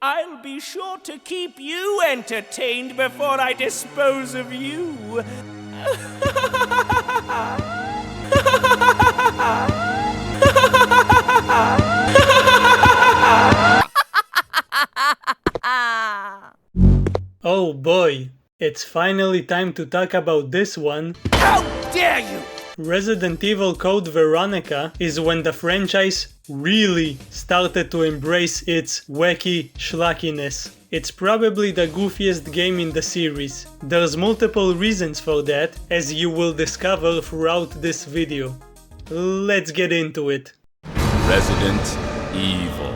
I'll be sure to keep you entertained before I dispose of you. Oh boy, it's finally time to talk about this one. How dare you! Resident Evil Code Veronica is when the franchise really started to embrace its wacky schlockiness. It's probably the goofiest game in the series. There's multiple reasons for that, as you will discover throughout this video. Let's get into it. Resident Evil.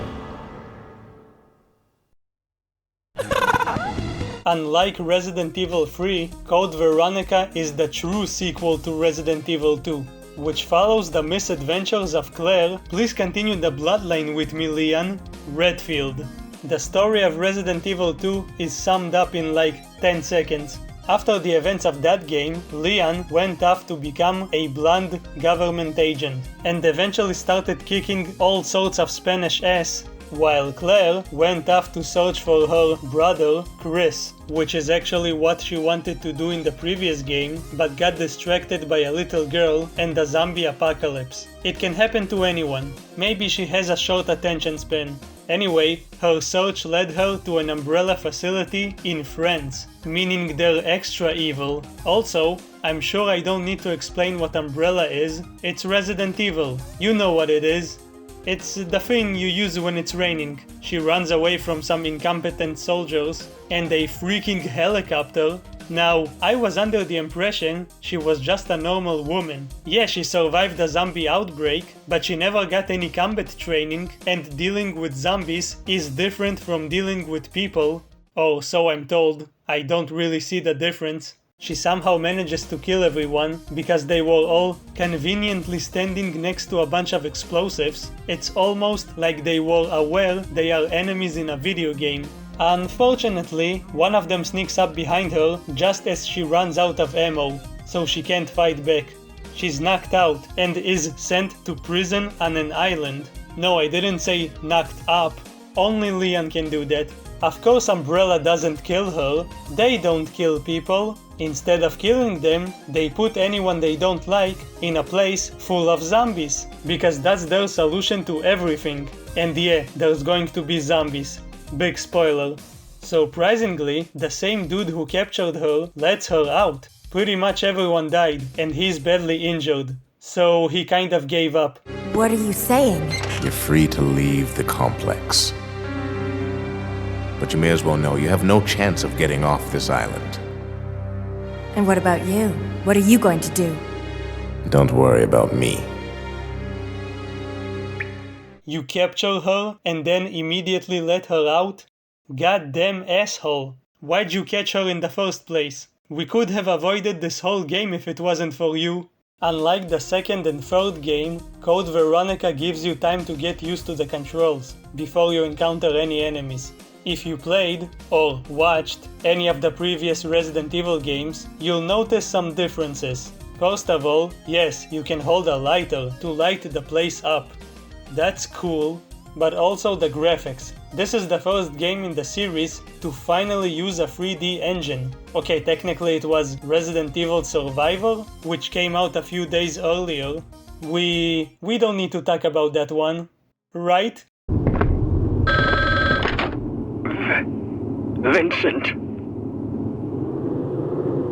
Unlike Resident Evil 3, Code Veronica is the true sequel to Resident Evil 2, which follows the misadventures of Claire. Please continue the bloodline with me, Leon. Redfield. The story of Resident Evil 2 is summed up in like 10 seconds. After the events of that game, Leon went off to become a blonde government agent, and eventually started kicking all sorts of Spanish ass, while Claire went off to search for her brother, Chris, which is actually what she wanted to do in the previous game, but got distracted by a little girl and a zombie apocalypse. It can happen to anyone. Maybe she has a short attention span. Anyway, her search led her to an Umbrella facility in France, meaning they're extra evil. Also, I'm sure I don't need to explain what Umbrella is. It's Resident Evil. You know what it is. It's the thing you use when it's raining. She runs away from some incompetent soldiers and a freaking helicopter. Now, I was under the impression she was just a normal woman. Yeah, she survived a zombie outbreak, but she never got any combat training, and dealing with zombies is different from dealing with people. Oh, so I'm told. I don't really see the difference. She somehow manages to kill everyone because they were all conveniently standing next to a bunch of explosives. It's almost like they were aware they are enemies in a video game. Unfortunately, one of them sneaks up behind her just as she runs out of ammo, so she can't fight back. She's knocked out and is sent to prison on an island. No, I didn't say knocked up. Only Leon can do that. Of course Umbrella doesn't kill her. They don't kill people. Instead of killing them, they put anyone they don't like in a place full of zombies, because that's their solution to everything. And yeah, there's going to be zombies. Big spoiler. Surprisingly, the same dude who captured her lets her out. Pretty much everyone died, and he's badly injured. So he kind of gave up. What are you saying? You're free to leave the complex. But you may as well know you have no chance of getting off this island. And what about you? What are you going to do? Don't worry about me. You capture her and then immediately let her out? Goddamn asshole. Why'd you catch her in the first place? We could have avoided this whole game if it wasn't for you. Unlike the second and third game, Code Veronica gives you time to get used to the controls before you encounter any enemies. If you played, or watched, any of the previous Resident Evil games, you'll notice some differences. First of all, yes, you can hold a lighter to light the place up. That's cool, but also the graphics. This is the first game in the series to finally use a 3D engine. Okay, technically it was Resident Evil Survivor, which came out a few days earlier. We don't need to talk about that one, right? Vincent.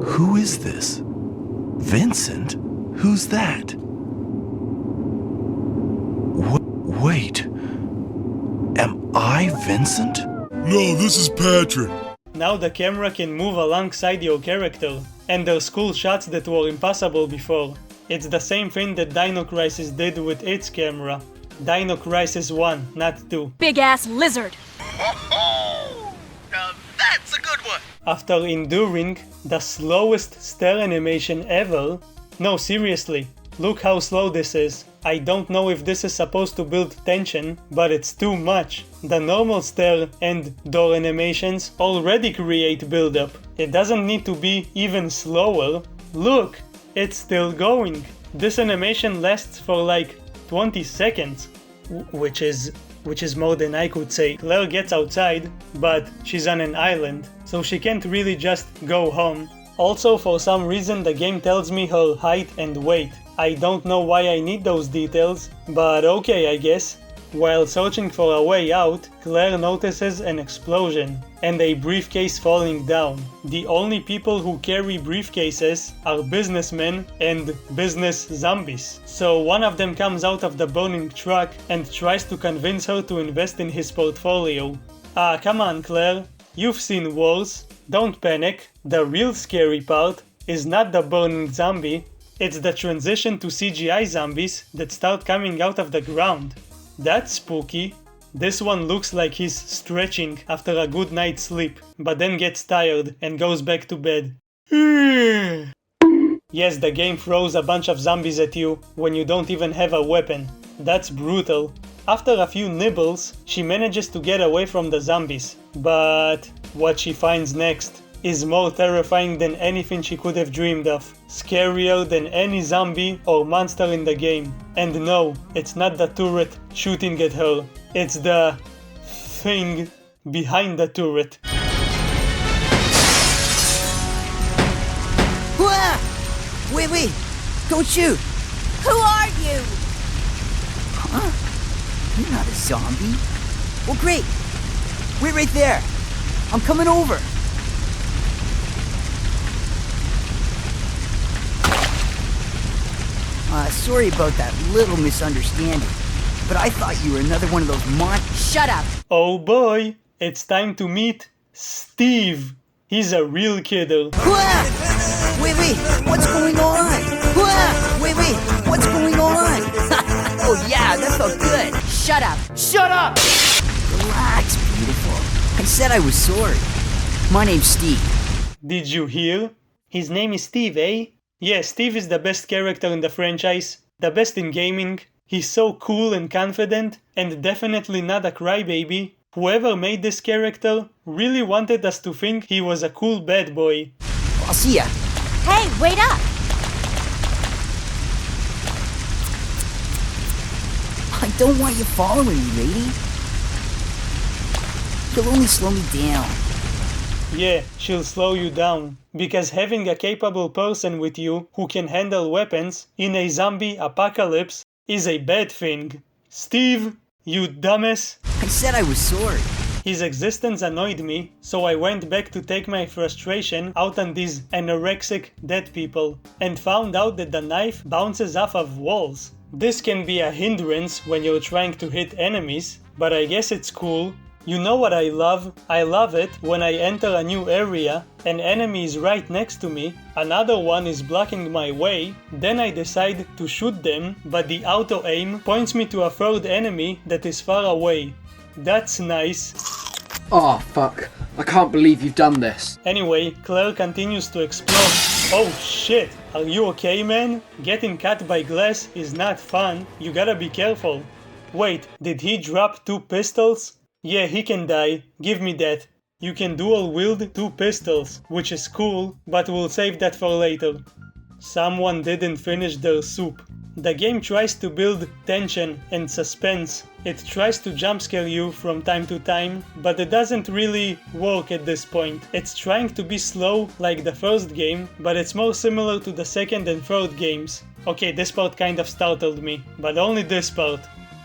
Who is this? Vincent? Who's that? Wait. Am I Vincent? No, this is Patrick. Now the camera can move alongside your character, and there's cool shots that were impossible before. It's the same thing that Dino Crisis did with its camera. Dino Crisis 1, not 2. Big ass lizard! Now that's a good one. After enduring the slowest stare animation ever. No, seriously, look how slow this is. I don't know if this is supposed to build tension, but it's too much. The normal stare and door animations already create build-up. It doesn't need to be even slower. Look, it's still going. This animation lasts for like 20 seconds, which is which is more than I could say. Claire gets outside, but she's on an island, so she can't really just go home. Also, for some reason the game tells me her height and weight. I don't know why I need those details, but okay, I guess. While searching for a way out, Claire notices an explosion and a briefcase falling down. The only people who carry briefcases are businessmen and business zombies. So one of them comes out of the burning truck and tries to convince her to invest in his portfolio. Ah, come on, Claire. You've seen wars. Don't panic. The real scary part is not the burning zombie, it's the transition to CGI zombies that start coming out of the ground. That's spooky. This one looks like he's stretching after a good night's sleep, but then gets tired and goes back to bed. Yes, the game throws a bunch of zombies at you when you don't even have a weapon. That's brutal. After a few nibbles, she manages to get away from the zombies, but what she finds next is more terrifying than anything she could have dreamed of. Scarier than any zombie or monster in the game. And no, it's not the turret shooting at her. It's the thing behind the turret. Wah! Wait, don't shoot! Who are you? Huh? You're not a zombie. Well, great. Wait right there. I'm coming over. Sorry about that little misunderstanding, but I thought you were another one of those Shut up! Oh boy, it's time to meet Steve. He's a real kidder. Wait, what's going on? Wait, what's going on? Oh yeah, that felt good. Shut up! Shut up! Relax, beautiful. I said I was sorry. My name's Steve. Did you hear? His name is Steve, eh? Yeah, Steve is the best character in the franchise, the best in gaming. He's so cool and confident, and definitely not a crybaby. Whoever made this character really wanted us to think he was a cool bad boy. I'll see ya. Hey, wait up! I don't want you following me, lady. You'll only slow me down. Yeah, she'll slow you down, because having a capable person with you who can handle weapons in a zombie apocalypse is a bad thing. Steve, you dumbass. I said I was sorry. His existence annoyed me, so I went back to take my frustration out on these anorexic dead people, and found out that the knife bounces off of walls. This can be a hindrance when you're trying to hit enemies, but I guess it's cool. You know what I love? I love it when I enter a new area, an enemy is right next to me, another one is blocking my way, then I decide to shoot them, but the auto-aim points me to a third enemy that is far away. That's nice. Oh fuck, I can't believe you've done this. Anyway, Claire continues to explore. Oh shit, are you okay, man? Getting cut by glass is not fun, you gotta be careful. Wait, did he drop 2 pistols? Yeah, he can die, give me that. You can dual wield 2 pistols, which is cool, but we'll save that for later. Someone didn't finish their soup. The game tries to build tension and suspense. It tries to jump scare you from time to time, but it doesn't really work at this point. It's trying to be slow like the first game, but it's more similar to the second and third games. Okay, this part kind of startled me, but only this part.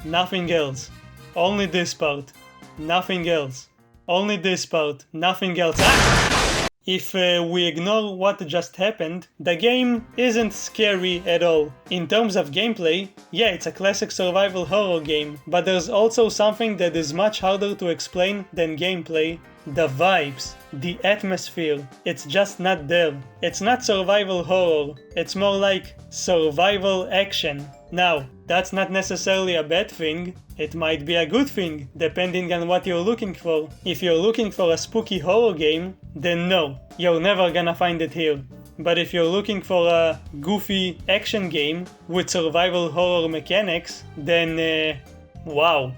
Nothing else. Only this part. Nothing else. Only this part. Nothing else. Ah! If we ignore what just happened, the game isn't scary at all. In terms of gameplay, yeah, it's a classic survival horror game, but there's also something that is much harder to explain than gameplay. The vibes, the atmosphere, it's just not there. It's not survival horror, it's more like survival action. Now, that's not necessarily a bad thing, it might be a good thing, depending on what you're looking for. If you're looking for a spooky horror game, then no, you're never gonna find it here. But if you're looking for a goofy action game with survival horror mechanics, then wow,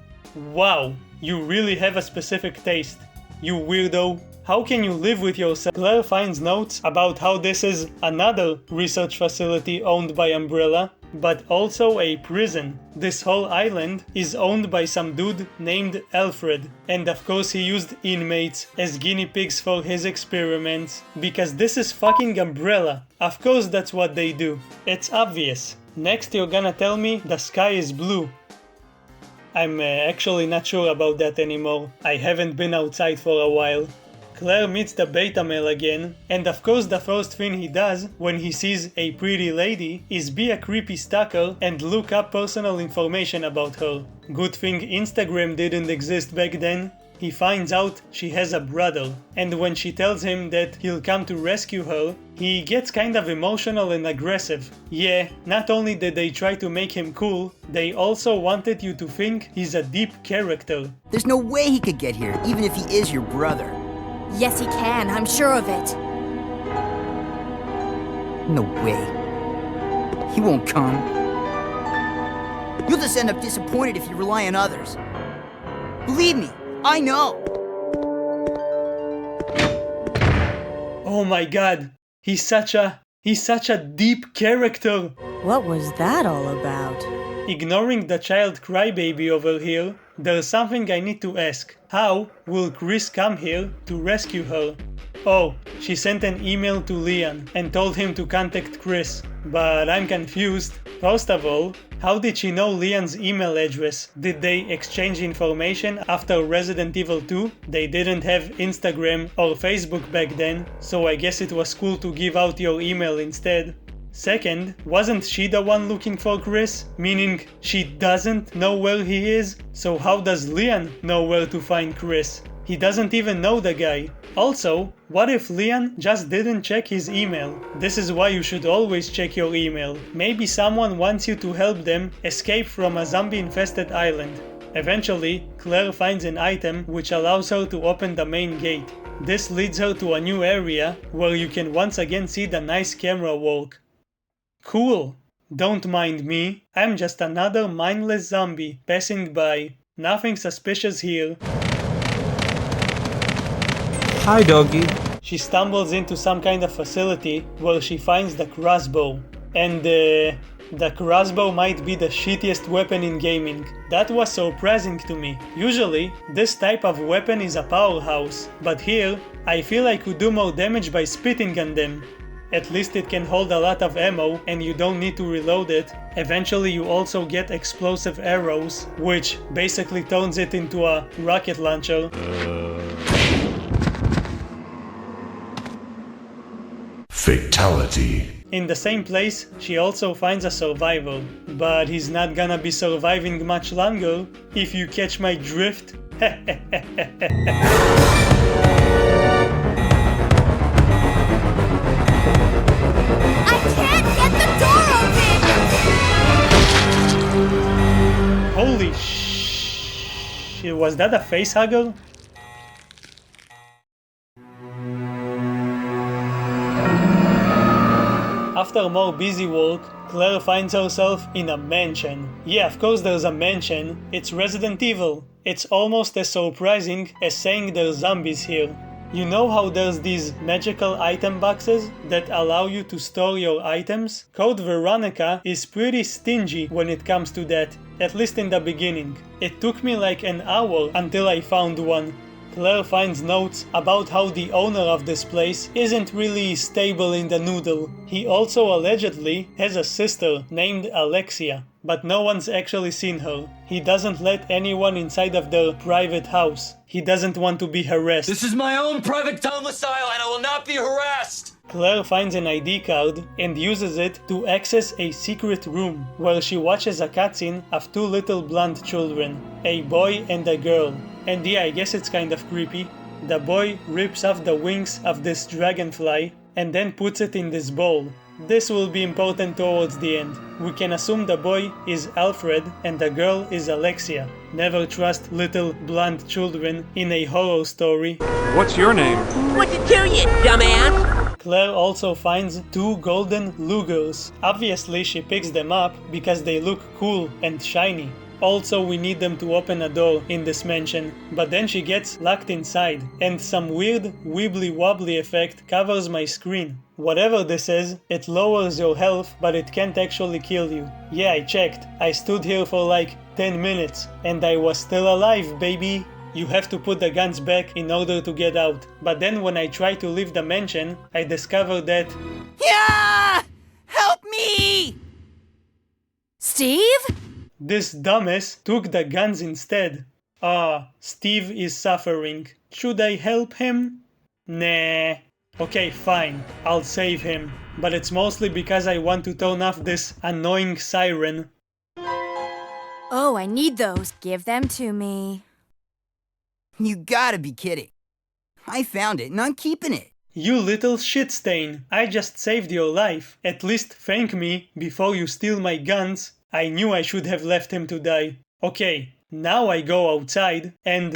you really have a specific taste. You weirdo. How can you live with yourself? Claire finds notes about how this is another research facility owned by Umbrella, but also a prison. This whole island is owned by some dude named Alfred, and of course he used inmates as guinea pigs for his experiments, because this is fucking Umbrella. Of course that's what they do. It's obvious. Next you're gonna tell me the sky is blue. I'm actually not sure about that anymore. I haven't been outside for a while. Claire meets the beta male again, and of course the first thing he does when he sees a pretty lady is be a creepy stalker and look up personal information about her. Good thing Instagram didn't exist back then. He finds out she has a brother, and when she tells him that he'll come to rescue her, he gets kind of emotional and aggressive. Yeah, not only did they try to make him cool, they also wanted you to think he's a deep character. There's no way he could get here, even if he is your brother. Yes, he can. I'm sure of it. No way. He won't come. You'll just end up disappointed if you rely on others. Believe me, I know. Oh my god, he's such a deep character. What was that all about? Ignoring the child crybaby over here, there's something I need to ask. How will Chris come here to rescue her? Oh, she sent an email to Leon and told him to contact Chris. But I'm confused. First of all, how did she know Leon's email address? Did they exchange information after Resident Evil 2? They didn't have Instagram or Facebook back then, so I guess it was cool to give out your email instead. Second, wasn't she the one looking for Chris? Meaning she doesn't know where he is? So how does Leon know where to find Chris? He doesn't even know the guy. Also, what if Leon just didn't check his email? This is why you should always check your email. Maybe someone wants you to help them escape from a zombie-infested island. Eventually, Claire finds an item which allows her to open the main gate. This leads her to a new area where you can once again see the nice camera work. Cool. Don't mind me. I'm just another mindless zombie passing by. Nothing suspicious here. Hi, doggy. She stumbles into some kind of facility where she finds the crossbow. And the crossbow might be the shittiest weapon in gaming. That was surprising to me. Usually, this type of weapon is a powerhouse, but here, I feel I could do more damage by spitting on them. At least it can hold a lot of ammo and you don't need to reload it. Eventually you also get explosive arrows, which basically turns it into a rocket launcher. Fatality. In the same place, she also finds a survivor, but he's not gonna be surviving much longer, if you catch my drift. Holy shit, was that a facehugger? After more busy work, Claire finds herself in a mansion. Yeah, of course there's a mansion, it's Resident Evil. It's almost as surprising as saying there's zombies here. You know how there's these magical item boxes that allow you to store your items? Code Veronica is pretty stingy when it comes to that, at least in the beginning. It took me like an hour until I found one. Claire finds notes about how the owner of this place isn't really stable in the noodle. He also allegedly has a sister named Alexia, but no one's actually seen her. He doesn't let anyone inside of their private house. He doesn't want to be harassed. This is my own private domicile and I will not be harassed! Claire finds an ID card and uses it to access a secret room where she watches a cutscene of two little blonde children, a boy and a girl. And yeah, I guess it's kind of creepy. The boy rips off the wings of this dragonfly and then puts it in this bowl. This will be important towards the end. We can assume the boy is Alfred and the girl is Alexia. Never trust little blonde children in a horror story. What's your name? What's it to you, dumbass? Claire also finds two golden Lugers. Obviously she picks them up because they look cool and shiny. Also, we need them to open a door in this mansion, but then she gets locked inside, and some weird wibbly-wobbly effect covers my screen. Whatever this is, it lowers your health, but it can't actually kill you. Yeah, I checked. I stood here for like 10 minutes, and I was still alive, baby! You have to put the guns back in order to get out. But then when I try to leave the mansion, I discovered that... Yeah! Help me! Steve? This dumbass took the guns instead. Steve is suffering. Should I help him? Nah. Okay, fine. I'll save him. But it's mostly because I want to turn off this annoying siren. Oh, I need those. Give them to me. You gotta be kidding. I found it and I'm keeping it. You little shit stain. I just saved your life. At least thank me before you steal my guns. I knew I should have left him to die. Okay, now I go outside and...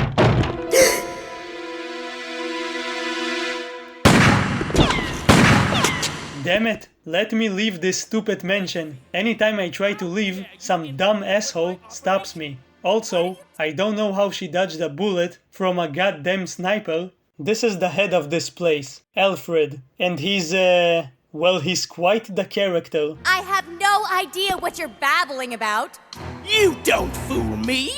Damn it, let me leave this stupid mansion. Anytime I try to leave, some dumb asshole stops me. Also, I don't know how she dodged a bullet from a goddamn sniper. This is the head of this place, Alfred, and he's well, he's quite the character. I have no idea what you're babbling about. You don't fool me!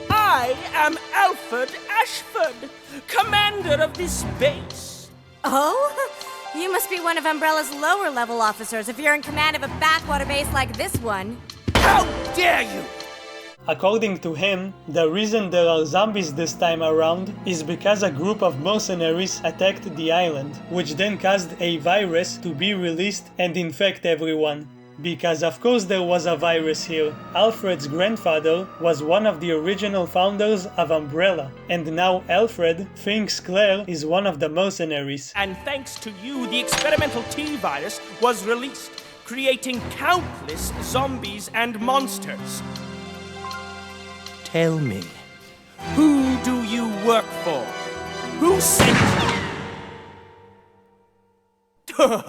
I am Alfred Ashford, commander of this base. Oh? You must be one of Umbrella's lower level officers if you're in command of a backwater base like this one. How dare you! According to him, the reason there are zombies this time around is because a group of mercenaries attacked the island, which then caused a virus to be released and infect everyone. Because of course there was a virus here. Alfred's grandfather was one of the original founders of Umbrella, and now Alfred thinks Claire is one of the mercenaries. And thanks to you, the experimental T-virus was released, creating countless zombies and monsters. Tell me, who do you work for? Who sent you?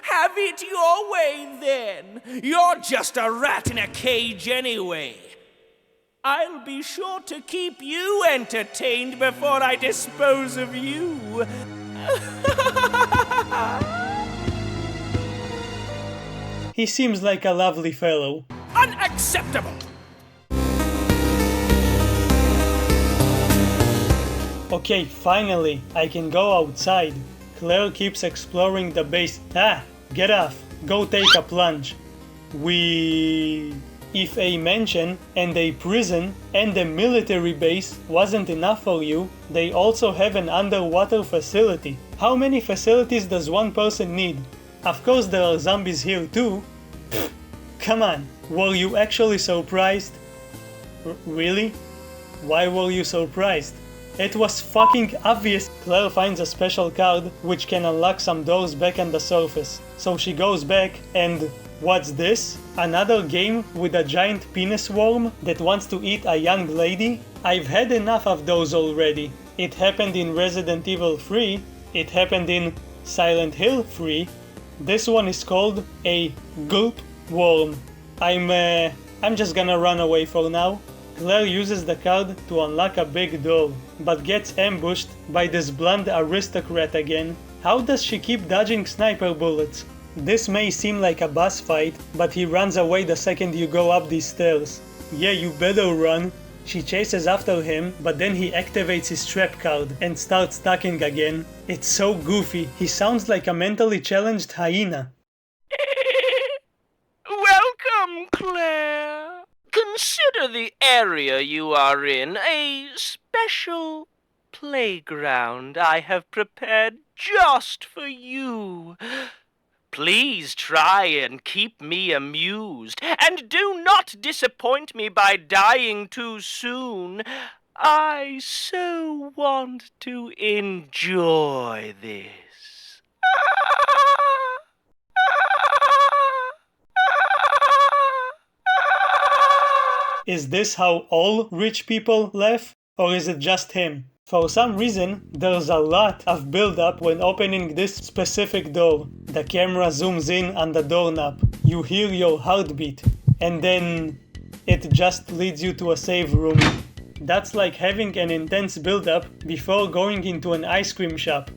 Have it your way, then. You're just a rat in a cage anyway. I'll be sure to keep you entertained before I dispose of you. He seems like a lovely fellow. Unacceptable! Okay, finally, I can go outside. Claire keeps exploring the base. Get off. Go take a plunge. If a mansion and a prison and a military base wasn't enough for you, they also have an underwater facility. How many facilities does one person need? Of course there are zombies here too. Pfft, come on, were you actually surprised? Really? Why were you surprised? It was fucking obvious. Claire finds a special card which can unlock some doors back on the surface. So she goes back and... what's this? Another game with a giant penis worm that wants to eat a young lady? I've had enough of those already. It happened in Resident Evil 3. It happened in Silent Hill 3. This one is called a gulp worm. I'm just gonna run away for now. Claire uses the card to unlock a big door, but gets ambushed by this blonde aristocrat again. How does she keep dodging sniper bullets? This may seem like a boss fight, but he runs away the second you go up these stairs. Yeah, you better run. She chases after him, but then he activates his trap card and starts talking again. It's so goofy. He sounds like a mentally challenged hyena. Welcome, Claire. Consider the area you are in a special playground I have prepared just for you. Please try and keep me amused, and do not disappoint me by dying too soon. I so want to enjoy this. Is this how all rich people laugh? Or is it just him? For some reason, there's a lot of build-up when opening this specific door. The camera zooms in on the doorknob. You hear your heartbeat. And then it just leads you to a save room. That's like having an intense build-up before going into an ice cream shop.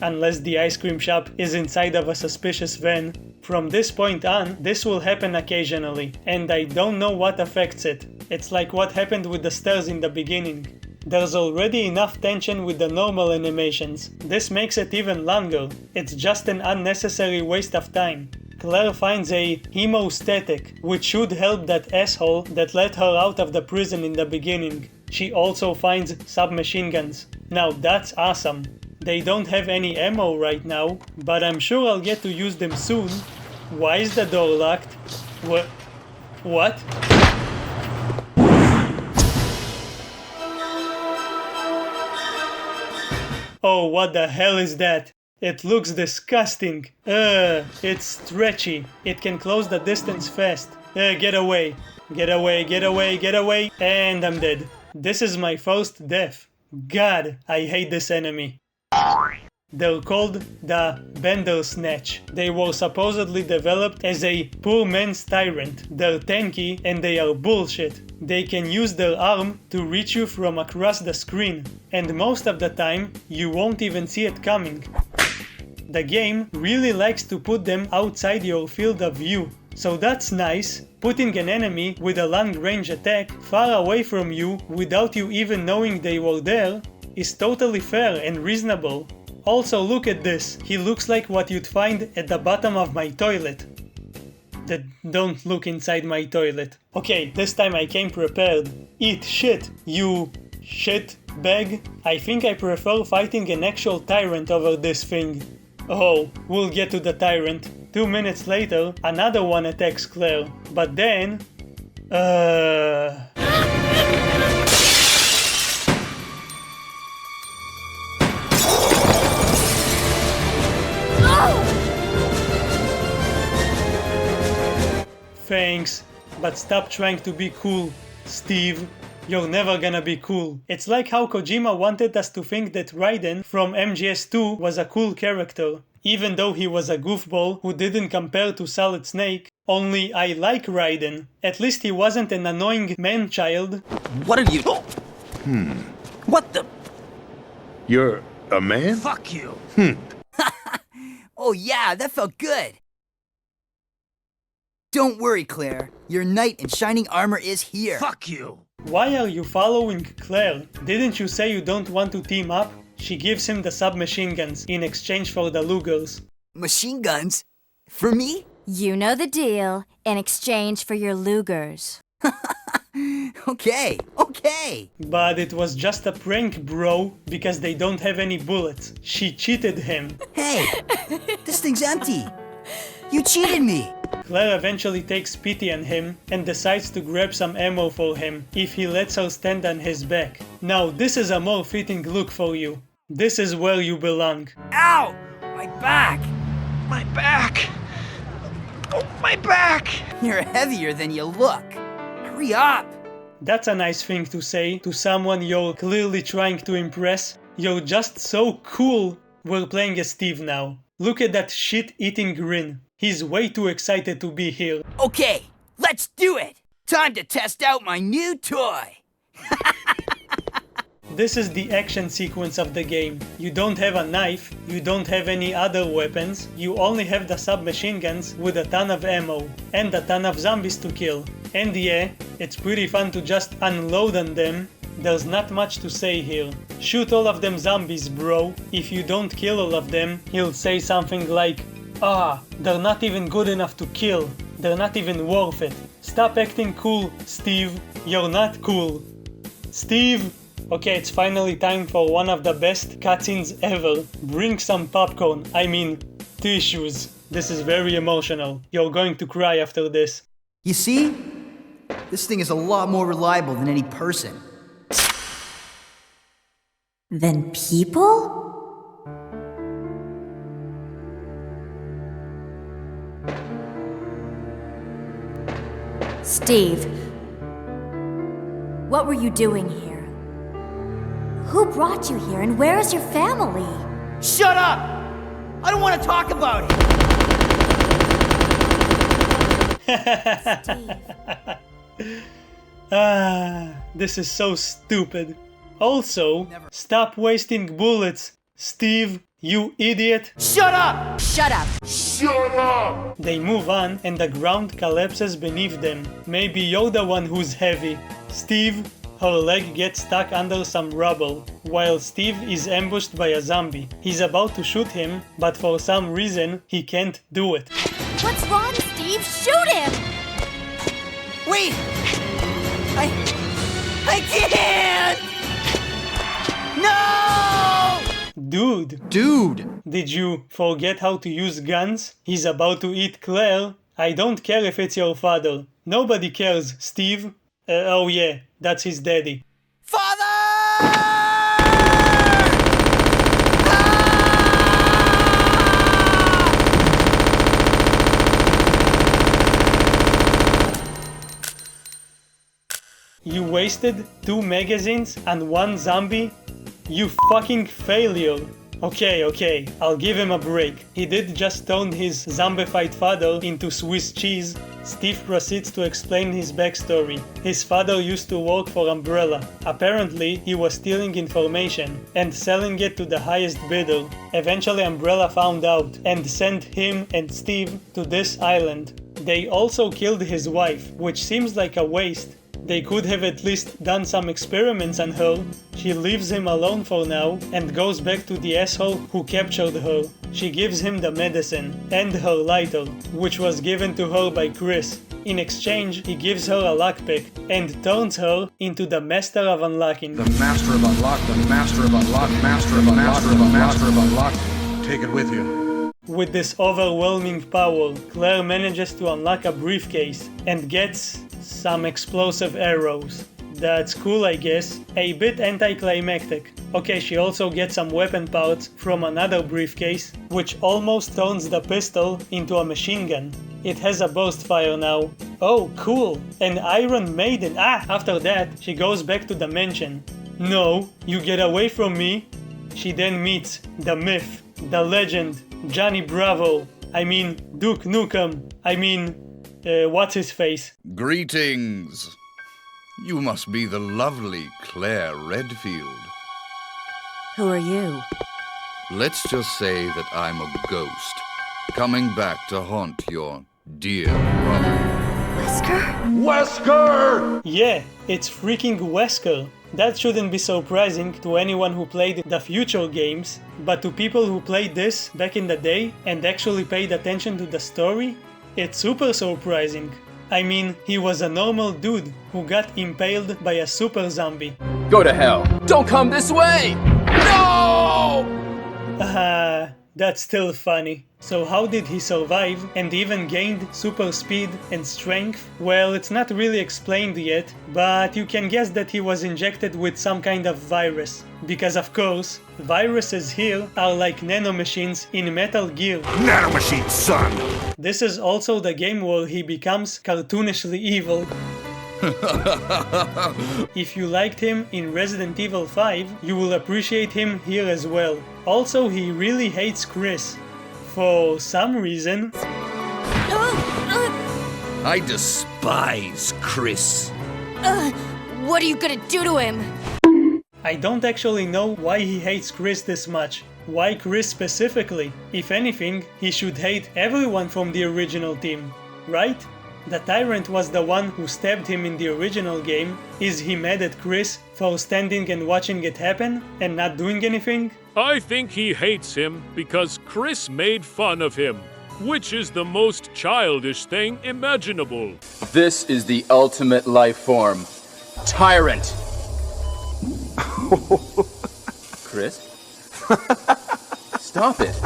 Unless the ice cream shop is inside of a suspicious van. From this point on, this will happen occasionally, and I don't know what affects it. It's like what happened with the stairs in the beginning. There's already enough tension with the normal animations. This makes it even longer. It's just an unnecessary waste of time. Claire finds a hemostatic, which should help that asshole that let her out of the prison in the beginning. She also finds submachine guns. Now that's awesome. They don't have any ammo right now, but I'm sure I'll get to use them soon. Why is the door locked? What? Oh, what the hell is that? It looks disgusting. It's stretchy. It can close the distance fast. Get away. Get away, get away, get away. And I'm dead. This is my first death. God, I hate this enemy. They're called the Bandersnatch. They were supposedly developed as a poor man's tyrant. They're tanky and they are bullshit. They can use their arm to reach you from across the screen, and most of the time you won't even see it coming. The game really likes to put them outside your field of view, so that's nice. Putting an enemy with a long-range attack far away from you without you even knowing they were there is totally fair and reasonable. Also, look at this. He looks like what you'd find at the bottom of my toilet. Don't look inside my toilet. Okay, this time I came prepared. Eat shit, you shit bag. I think I prefer fighting an actual tyrant over this thing. Oh, we'll get to the tyrant. 2 minutes later, another one attacks Claire. But then... Thanks, but stop trying to be cool, Steve. You're never gonna be cool. It's like how Kojima wanted us to think that Raiden from MGS2 was a cool character, even though he was a goofball who didn't compare to Solid Snake. Only I like Raiden. At least he wasn't an annoying man-child. What are you... What the... You're a man? Fuck you! Oh yeah, that felt good. Don't worry, Claire. Your knight in shining armor is here. Fuck you! Why are you following Claire? Didn't you say you don't want to team up? She gives him the submachine guns in exchange for the Lugers. Machine guns? For me? You know the deal. In exchange for your Lugers. Okay. But it was just a prank, bro, because they don't have any bullets. She cheated him. Hey, this thing's empty. You cheated me. Claire eventually takes pity on him and decides to grab some ammo for him if he lets her stand on his back. Now this is a more fitting look for you. This is where you belong. Ow! My back! My back! Oh, my back! You're heavier than you look. Hurry up! That's a nice thing to say to someone you're clearly trying to impress. You're just so cool. We're playing as Steve now. Look at that shit-eating grin. He's way too excited to be here. Okay, let's do it! Time to test out my new toy! This is the action sequence of the game. You don't have a knife, you don't have any other weapons, you only have the submachine guns with a ton of ammo, and a ton of zombies to kill. And yeah, it's pretty fun to just unload on them. There's not much to say here. Shoot all of them zombies, bro. If you don't kill all of them, he'll say something like, they're not even good enough to kill. They're not even worth it. Stop acting cool, Steve. You're not cool. Steve! Okay, it's finally time for one of the best cutscenes ever. Bring some popcorn. I mean, tissues. This is very emotional. You're going to cry after this. You see? This thing is a lot more reliable than any person. Than people? Steve, what were you doing here? Who brought you here and where is your family? Shut up! I don't want to talk about it! Steve. This is so stupid. Also, stop wasting bullets, Steve, you idiot. Shut up! Shut up. Shut up! They move on and the ground collapses beneath them. Maybe you're the one who's heavy. Steve, her leg gets stuck under some rubble, while Steve is ambushed by a zombie. He's about to shoot him, but for some reason, he can't do it. What's wrong, Steve? Shoot him! Wait! I can't! No! Dude, did you forget how to use guns? He's about to eat Claire. I don't care if it's your father. Nobody cares, Steve. Oh yeah, that's his daddy. Father! You wasted 2 magazines and 1 zombie? You fucking failure. Okay, I'll give him a break. He did just turn his zombified father into Swiss cheese. Steve proceeds to explain his backstory. His father used to work for Umbrella. Apparently, he was stealing information and selling it to the highest bidder. Eventually, Umbrella found out and sent him and Steve to this island. They also killed his wife, which seems like a waste. They could have at least done some experiments on her. She leaves him alone for now and goes back to the asshole who captured her. She gives him the medicine and her lighter, which was given to her by Chris. In exchange, he gives her a lockpick and turns her into the Master of Unlocking. The Master of Unlock, the Master of Unlock, Master of Unlock, the Master of Unlock. Take it with you. With this overwhelming power, Claire manages to unlock a briefcase and gets some explosive arrows. That's cool, I guess. A bit anticlimactic. Okay, she also gets some weapon parts from another briefcase, which almost turns the pistol into a machine gun. It has a burst fire now. Oh, cool! An Iron Maiden! After that, she goes back to the mansion. No, you get away from me! She then meets the myth, the legend, Johnny Bravo. Duke Nukem. What's his face? Greetings. You must be the lovely Claire Redfield. Who are you? Let's just say that I'm a ghost, coming back to haunt your dear brother. Wesker? Wesker! Yeah, it's freaking Wesker. That shouldn't be surprising to anyone who played the future games, but to people who played this back in the day and actually paid attention to the story, it's super surprising. He was a normal dude who got impaled by a super zombie. Go to hell. Don't come this way! No! That's still funny. So how did he survive and even gained super speed and strength? Well, it's not really explained yet, but you can guess that he was injected with some kind of virus. Because of course, viruses here are like nanomachines in Metal Gear. Nanomachines, son! This is also the game where he becomes cartoonishly evil. If you liked him in Resident Evil 5, you will appreciate him here as well. Also, he really hates Chris. For some reason. I despise Chris. What are you gonna do to him? I don't actually know why he hates Chris this much. Why Chris specifically? If anything, he should hate everyone from the original team, right? The Tyrant was the one who stabbed him in the original game. Is he mad at Chris for standing and watching it happen and not doing anything? I think he hates him because Chris made fun of him, which is the most childish thing imaginable. This is the ultimate life form. Tyrant! Chris? Stop it.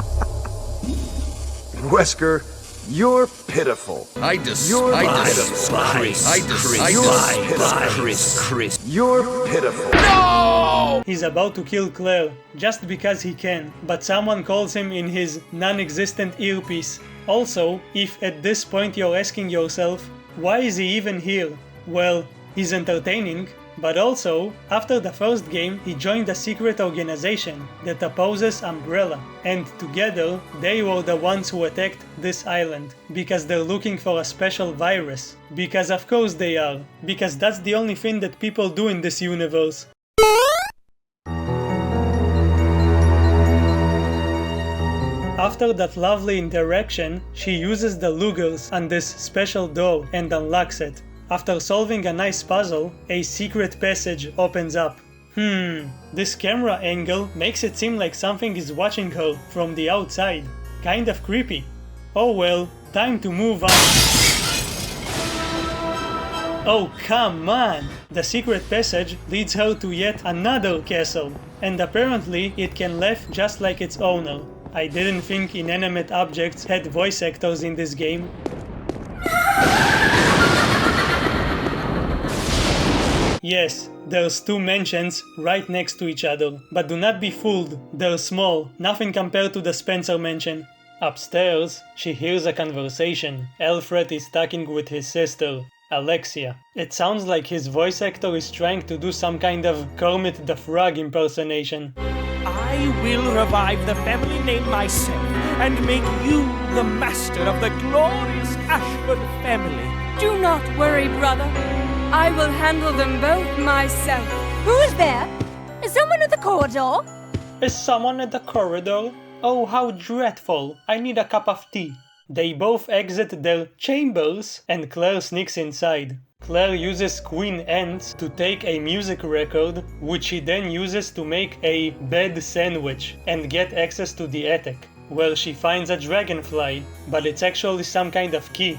Wesker, you're pitiful. I despise Chris. You're pitiful. No! He's about to kill Claire just because he can, but someone calls him in his non-existent earpiece. Also, if at this point you're asking yourself, why is he even here? Well, he's entertaining. But also, after the first game, he joined a secret organization that opposes Umbrella, and together they were the ones who attacked this island, because they're looking for a special virus. Because of course they are, because that's the only thing that people do in this universe. After that lovely interaction, she uses the Lugers on this special door and unlocks it. After solving a nice puzzle, a secret passage opens up. This camera angle makes it seem like something is watching her from the outside. Kind of creepy. Oh well, time to move on. Oh come on! The secret passage leads her to yet another castle, and apparently it can laugh just like its owner. I didn't think inanimate objects had voice actors in this game. Yes, there's two mansions right next to each other, but do not be fooled, they're small, nothing compared to the Spencer mansion. Upstairs, she hears a conversation. Alfred is talking with his sister, Alexia. It sounds like his voice actor is trying to do some kind of Kermit the Frog impersonation. I will revive the family name myself and make you the master of the glorious Ashford family. Do not worry, brother. I will handle them both myself. Who's there? Is someone at the corridor? Is someone at the corridor? Oh, how dreadful. I need a cup of tea. They both exit their chambers and Claire sneaks inside. Claire uses Queen Ants to take a music record, which she then uses to make a bed sandwich and get access to the attic, where she finds a dragonfly, but it's actually some kind of key.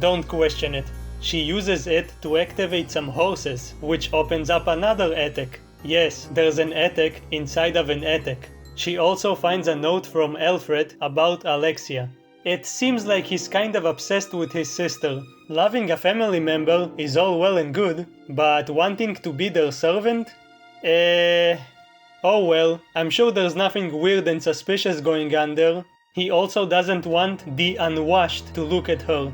Don't question it. She uses it to activate some horses, which opens up another attic. Yes, there's an attic inside of an attic. She also finds a note from Alfred about Alexia. It seems like he's kind of obsessed with his sister. Loving a family member is all well and good, but wanting to be their servant? Oh well, I'm sure there's nothing weird and suspicious going on there. He also doesn't want the unwashed to look at her.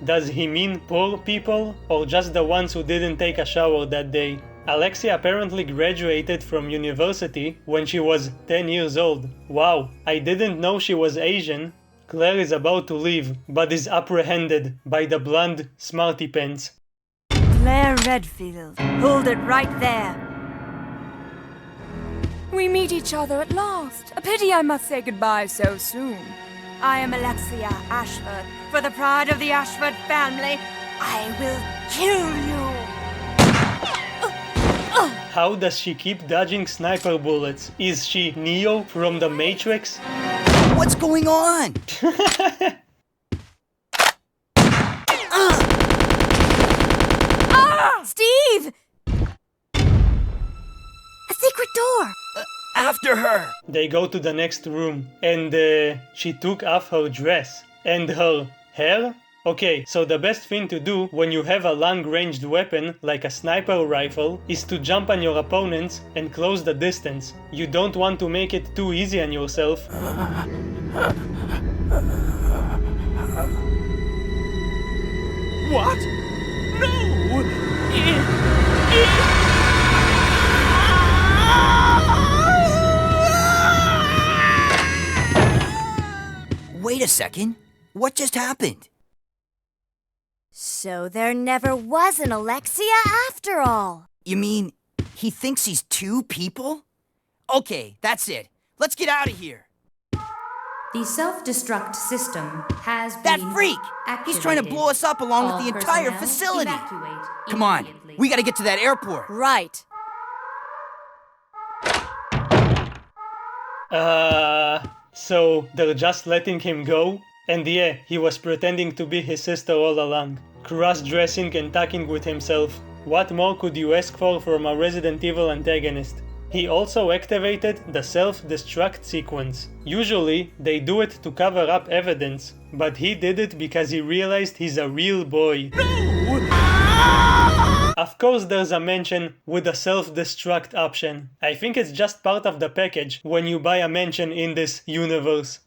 Does he mean poor people, or just the ones who didn't take a shower that day? Alexia apparently graduated from university when she was 10 years old. Wow, I didn't know she was Asian. Claire is about to leave, but is apprehended by the blonde smarty pants. Claire Redfield, hold it right there. We meet each other at last. A pity I must say goodbye so soon. I am Alexia Ashford. For the pride of the Ashford family, I will kill you. How does she keep dodging sniper bullets? Is she Neo from the Matrix? What's going on? Steve! A secret door! After her! They go to the next room, and she took off her dress. And her hair? Okay, so the best thing to do when you have a long-ranged weapon, like a sniper rifle, is to jump on your opponents and close the distance. You don't want to make it too easy on yourself. What? No! Wait a second. What just happened? So there never was an Alexia after all. You mean he thinks he's two people? Okay, that's it. Let's get out of here. The self-destruct system has been That freak! activated. He's trying to blow us up along with the entire personnel facility. evacuate Come on, immediately. we gotta get to that airport. Right. So they're just letting him go? And yeah, he was pretending to be his sister all along. Cross-dressing and talking with himself. What more could you ask for from a Resident Evil antagonist? He also activated the self-destruct sequence. Usually, they do it to cover up evidence, but he did it because he realized he's a real boy. Of course there's a mansion with a self-destruct option. I think it's just part of the package when you buy a mansion in this universe.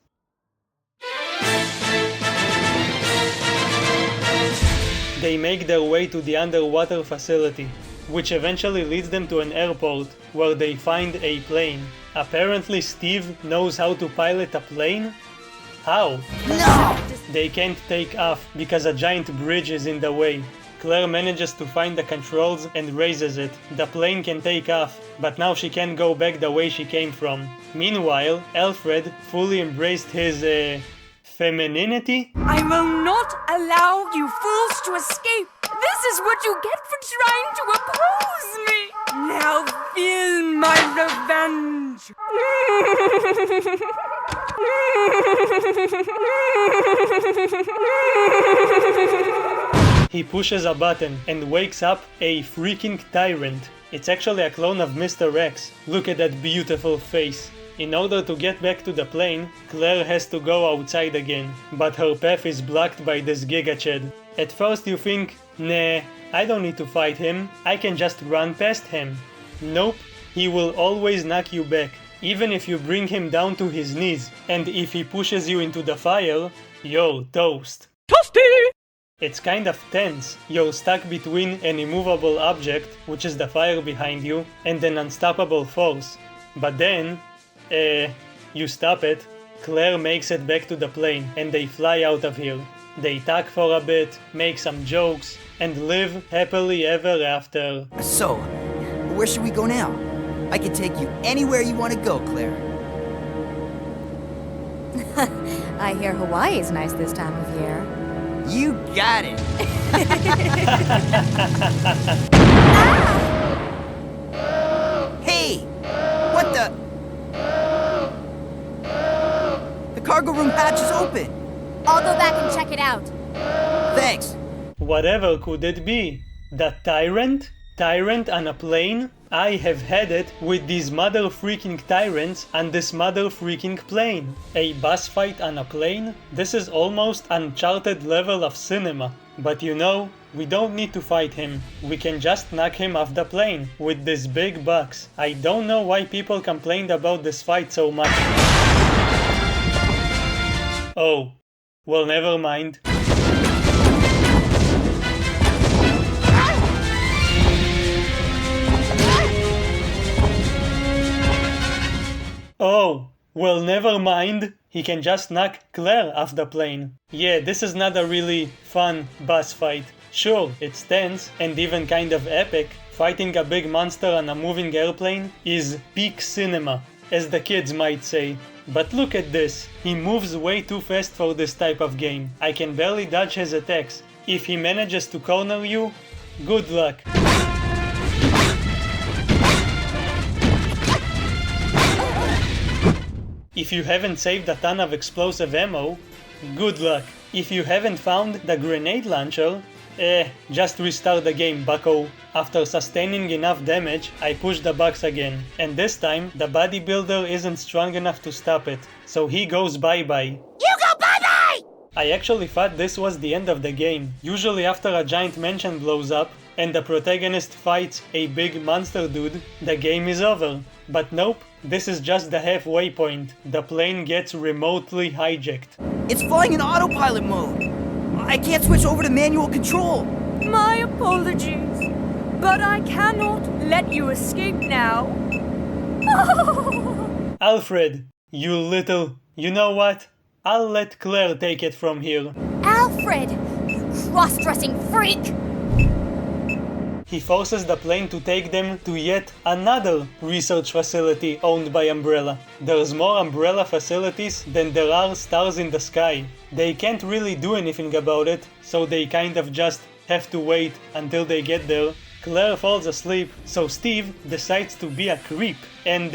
They make their way to the underwater facility. which eventually leads them to an airport, where they find a plane. Apparently Steve knows how to pilot a plane? How? No! They can't take off because a giant bridge is in the way. Claire manages to find the controls and raises it. The plane can take off, but now she can't go back the way she came from. Meanwhile, Alfred fully embraced his, femininity? I will not allow you fools to escape. This is what you get for trying to oppose me. Now feel my revenge. He pushes a button and wakes up a freaking tyrant. It's actually a clone of Mr. X. Look at that beautiful face. In order to get back to the plane, Claire has to go outside again, but her path is blocked by this gigached. At first you think, nah, I don't need to fight him, I can just run past him. Nope, he will always knock you back, even if you bring him down to his knees, and if he pushes you into the fire, you're toast. Toasty! It's kind of tense. You're stuck between an immovable object, which is the fire behind you, and an unstoppable force. But then, you stop it, Claire makes it back to the plane, and they fly out of here. They talk for a bit, make some jokes, and live happily ever after. So, where should we go now? I can take you anywhere you want to go, Claire. I hear Hawaii's nice this time of year. You got it! Hey! What the? The cargo room hatch is open! I'll go back and check it out. Thanks! Whatever could it be? The tyrant? Tyrant on a plane? I have had it with these mother freaking tyrants on this mother freaking plane. A boss fight on a plane? This is almost uncharted level of cinema. But you know, we don't need to fight him. We can just knock him off the plane with this big box. I don't know why people complained about this fight so much. Oh, well, never mind. Oh, well, never mind. He can just knock Claire off the plane. Yeah, this is not a really fun boss fight. Sure, it's tense and even kind of epic. Fighting a big monster on a moving airplane is peak cinema, as the kids might say. But look at this. He moves way too fast for this type of game. I can barely dodge his attacks. If he manages to corner you, good luck. If you haven't saved a ton of explosive ammo, good luck. If you haven't found the grenade launcher, just restart the game, bucko. After sustaining enough damage, I push the box again, and this time the bodybuilder isn't strong enough to stop it, so he goes bye-bye. You go bye-bye! I actually thought this was the end of the game. Usually after a giant mansion blows up and the protagonist fights a big monster dude, the game is over. But nope, this is just the halfway point. The plane gets remotely hijacked. It's flying in autopilot mode! I can't switch over to manual control! My apologies, but I cannot let you escape now. Alfred, you little... You know what? I'll let Claire take it from here. Alfred, you cross-dressing freak! He forces the plane to take them to yet another research facility owned by Umbrella. There's more Umbrella facilities than there are stars in the sky. They can't really do anything about it, so they kind of just have to wait until they get there. Claire falls asleep, so Steve decides to be a creep. And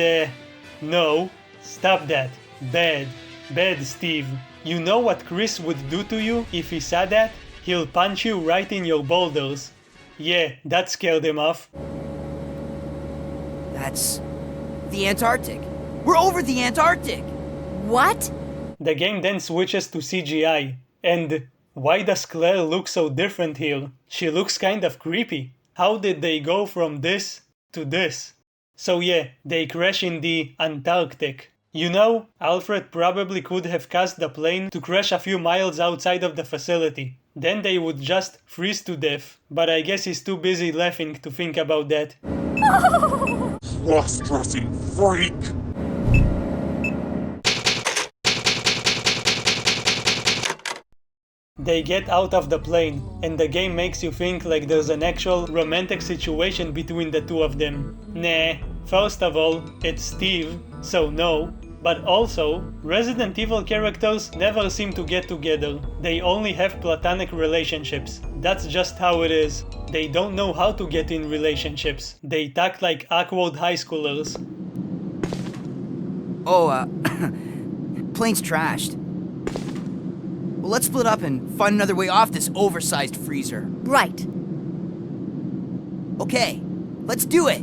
no, stop that. Bad. Bad, Steve. You know what Chris would do to you if he saw that? He'll punch you right in your boulders. Yeah, that scared him off. That's... the Antarctic. We're over the Antarctic! What? The game then switches to CGI. And why does Claire look so different here? She looks kind of creepy. How did they go from this to this? So yeah, they crash in the Antarctic. You know, Alfred probably could have caused the plane to crash a few miles outside of the facility. then they would just freeze to death. But I guess he's too busy laughing to think about that. Cross-dressing freak! They get out of the plane, and the game makes you think like there's an actual romantic situation between the two of them. Nah, first of all, it's Steve, so no. But also, Resident Evil characters never seem to get together. They only have platonic relationships. That's just how it is. They don't know how to get in relationships. They talk like awkward high schoolers. Oh, plane's trashed. Well, let's split up and find another way off this oversized freezer. Right. Okay, let's do it!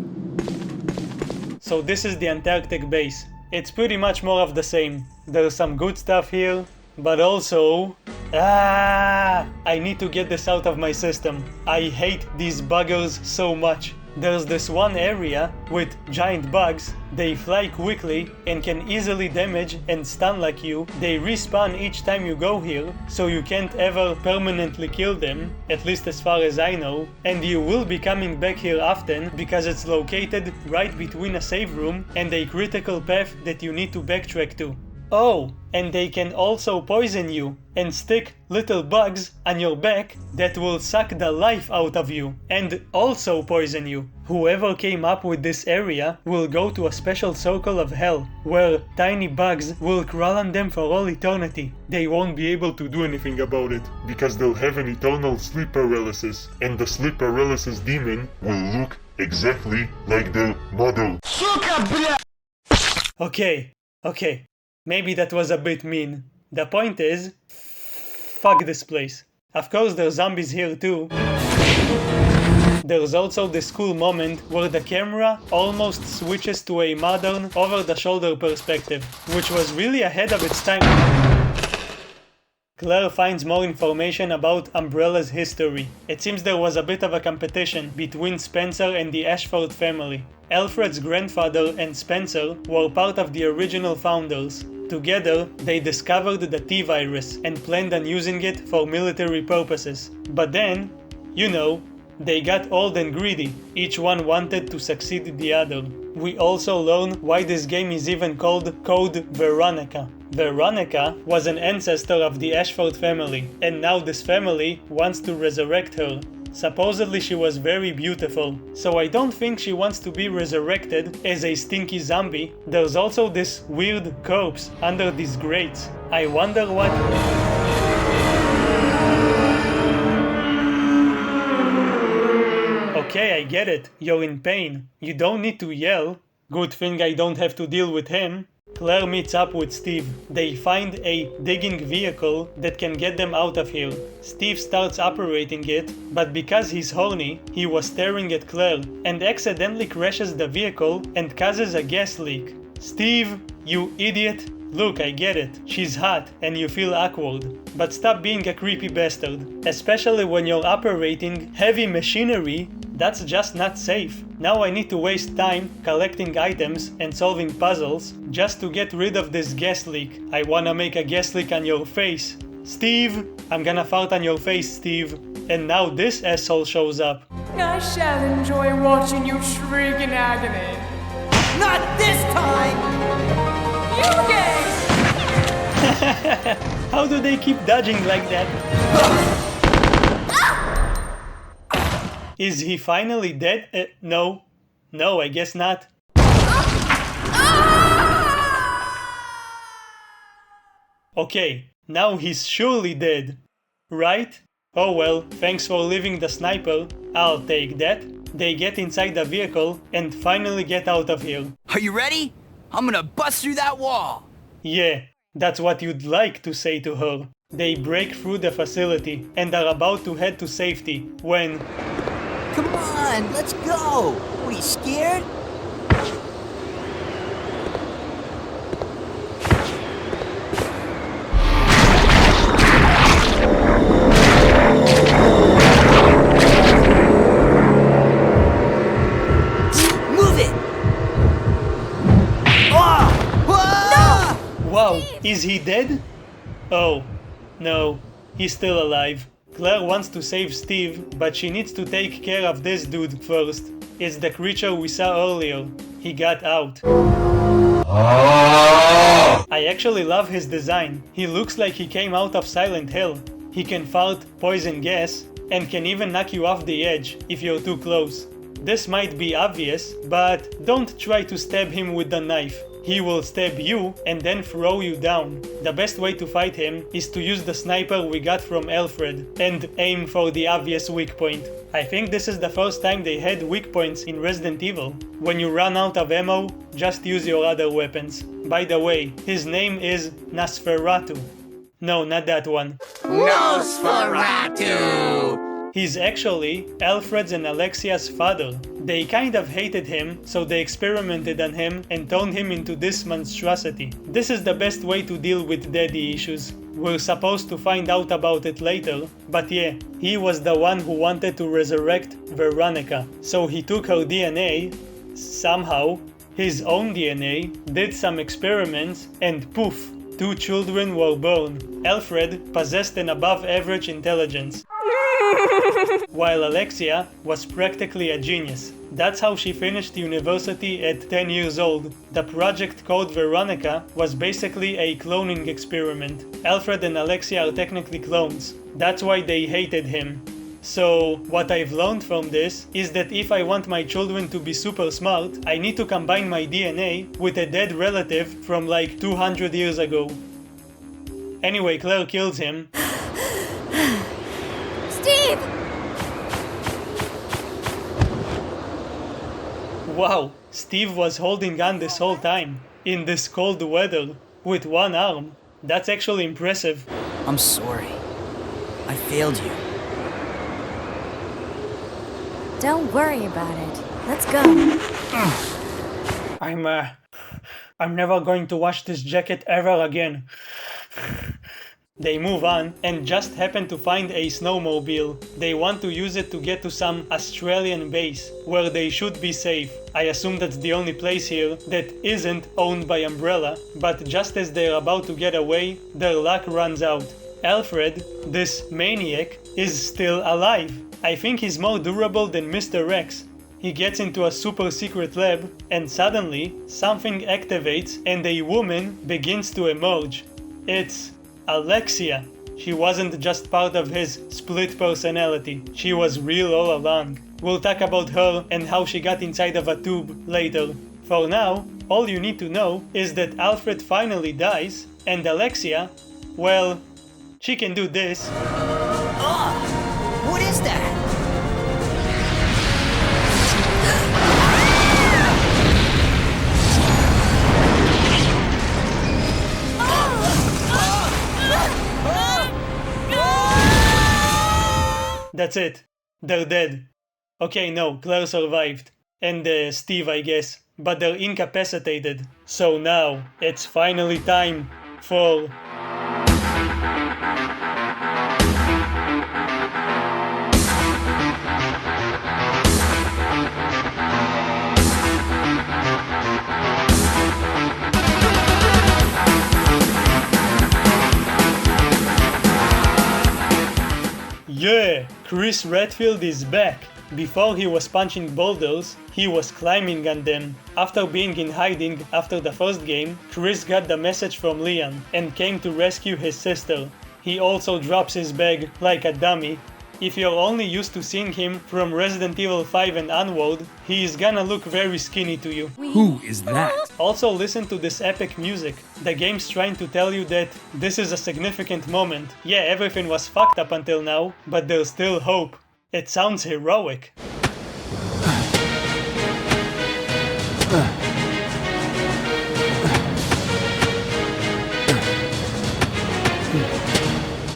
So this is the Antarctic base. It's pretty much more of the same. There's some good stuff here, but also... I need to get this out of my system. I hate these buggers so much. There's this one area with giant bugs. They fly quickly and can easily damage and stun like you. They respawn each time you go here, so you can't ever permanently kill them, at least as far as I know. And you will be coming back here often because it's located right between a save room and a critical path that you need to backtrack to. Oh, and they can also poison you and stick little bugs on your back that will suck the life out of you and also poison you. Whoever came up with this area will go to a special circle of hell where tiny bugs will crawl on them for all eternity. They won't be able to do anything about it because they'll have an eternal sleep paralysis, and the sleep paralysis demon will look exactly like their mother. Okay. Maybe that was a bit mean. The point is, fuck this place. Of course there's zombies here too. There's also this cool moment where the camera almost switches to a modern over-the-shoulder perspective, which was really ahead of its time. Claire finds more information about Umbrella's history. It seems there was a bit of a competition between Spencer and the Ashford family. Alfred's grandfather and Spencer were part of the original founders. Together, they discovered the T-virus and planned on using it for military purposes. But then, you know, they got old and greedy. Each one wanted to succeed the other. We also learn why this game is even called Code Veronica. Veronica was an ancestor of the Ashford family, and now this family wants to resurrect her. Supposedly she was very beautiful, so I don't think she wants to be resurrected as a stinky zombie. There's also this weird corpse under these grates. I wonder what... Okay, I get it. You're in pain. You don't need to yell. Good thing I don't have to deal with him. Claire meets up with Steve. They find a digging vehicle that can get them out of here. Steve starts operating it, but because he's horny, he was staring at Claire and accidentally crashes the vehicle and causes a gas leak. Steve, you idiot! Look, I get it. She's hot and you feel awkward. But stop being a creepy bastard. Especially when you're operating heavy machinery. That's just not safe. Now I need to waste time collecting items and solving puzzles just to get rid of this gas leak. I wanna make a gas leak on your face. Steve! I'm gonna fart on your face, Steve. And now this asshole shows up. I shall enjoy watching you shriek in agony. Not this time! You gay! How do they keep dodging like that? Is he finally dead? No. No, I guess not. Okay, now he's surely dead. Right? Oh well, thanks for leaving the sniper. I'll take that. They get inside the vehicle and finally get out of here. Are you ready? I'm gonna bust through that wall! Yeah, that's what you'd like to say to her. They break through the facility and are about to head to safety when... Come on, let's go! Are you scared? Move it! Oh! Wow, is he dead? Oh, no, he's still alive. Claire wants to save Steve, but she needs to take care of this dude first. It's the creature we saw earlier. He got out. I actually love his design. He looks like he came out of Silent Hill. He can fart poison gas and can even knock you off the edge if you're too close. This might be obvious, but don't try to stab him with the knife. He will stab you and then throw you down. The best way to fight him is to use the sniper we got from Alfred and aim for the obvious weak point. I think this is the first time they had weak points in Resident Evil. When you run out of ammo, just use your other weapons. By the way, his name is Nosferatu. No, not that one. Nosferatu! He's actually Alfred's and Alexia's father. They kind of hated him, so they experimented on him and turned him into this monstrosity. This is the best way to deal with daddy issues. We're supposed to find out about it later, but yeah, he was the one who wanted to resurrect Veronica. So he took her DNA, somehow, his own DNA, did some experiments, and poof, 2 children were born. Alfred possessed an above-average intelligence, while Alexia was practically a genius. That's how she finished university at 10 years old. The Project Code Veronica was basically a cloning experiment. Alfred and Alexia are technically clones. That's why they hated him. So, what I've learned from this is that if I want my children to be super smart, I need to combine my DNA with a dead relative from like 200 years ago. Anyway, Claire kills him. Steve! Wow, Steve was holding on this whole time, in this cold weather, with one arm. That's actually impressive. I'm sorry. I failed you. Don't worry about it. Let's go. I'm never going to wash this jacket ever again. They move on and just happen to find a snowmobile. They want to use it to get to some Australian base, where they should be safe. I assume that's the only place here that isn't owned by Umbrella, but just as they're about to get away, their luck runs out. Alfred, this maniac, is still alive. I think he's more durable than Mr. X. He gets into a super secret lab, and suddenly, something activates and a woman begins to emerge. It's Alexia. She wasn't just part of his split personality, she was real all along. We'll talk about her and how she got inside of a tube later. For now, all you need to know is that Alfred finally dies, and Alexia, well, she can do this. What is that? That's it. They're dead. Okay, no, Claire survived. And Steve, I guess. But they're incapacitated. So now, it's finally time for... Yeah, Chris Redfield is back. Before he was punching boulders, he was climbing on them. After being in hiding after the first game, Chris got the message from Leon and came to rescue his sister. He also drops his bag like a dummy. If you're only used to seeing him from Resident Evil 5 and onward, he is gonna look very skinny to you. Who is that? Also listen to this epic music. The game's trying to tell you that this is a significant moment. Yeah, everything was fucked up until now, but there's still hope. It sounds heroic.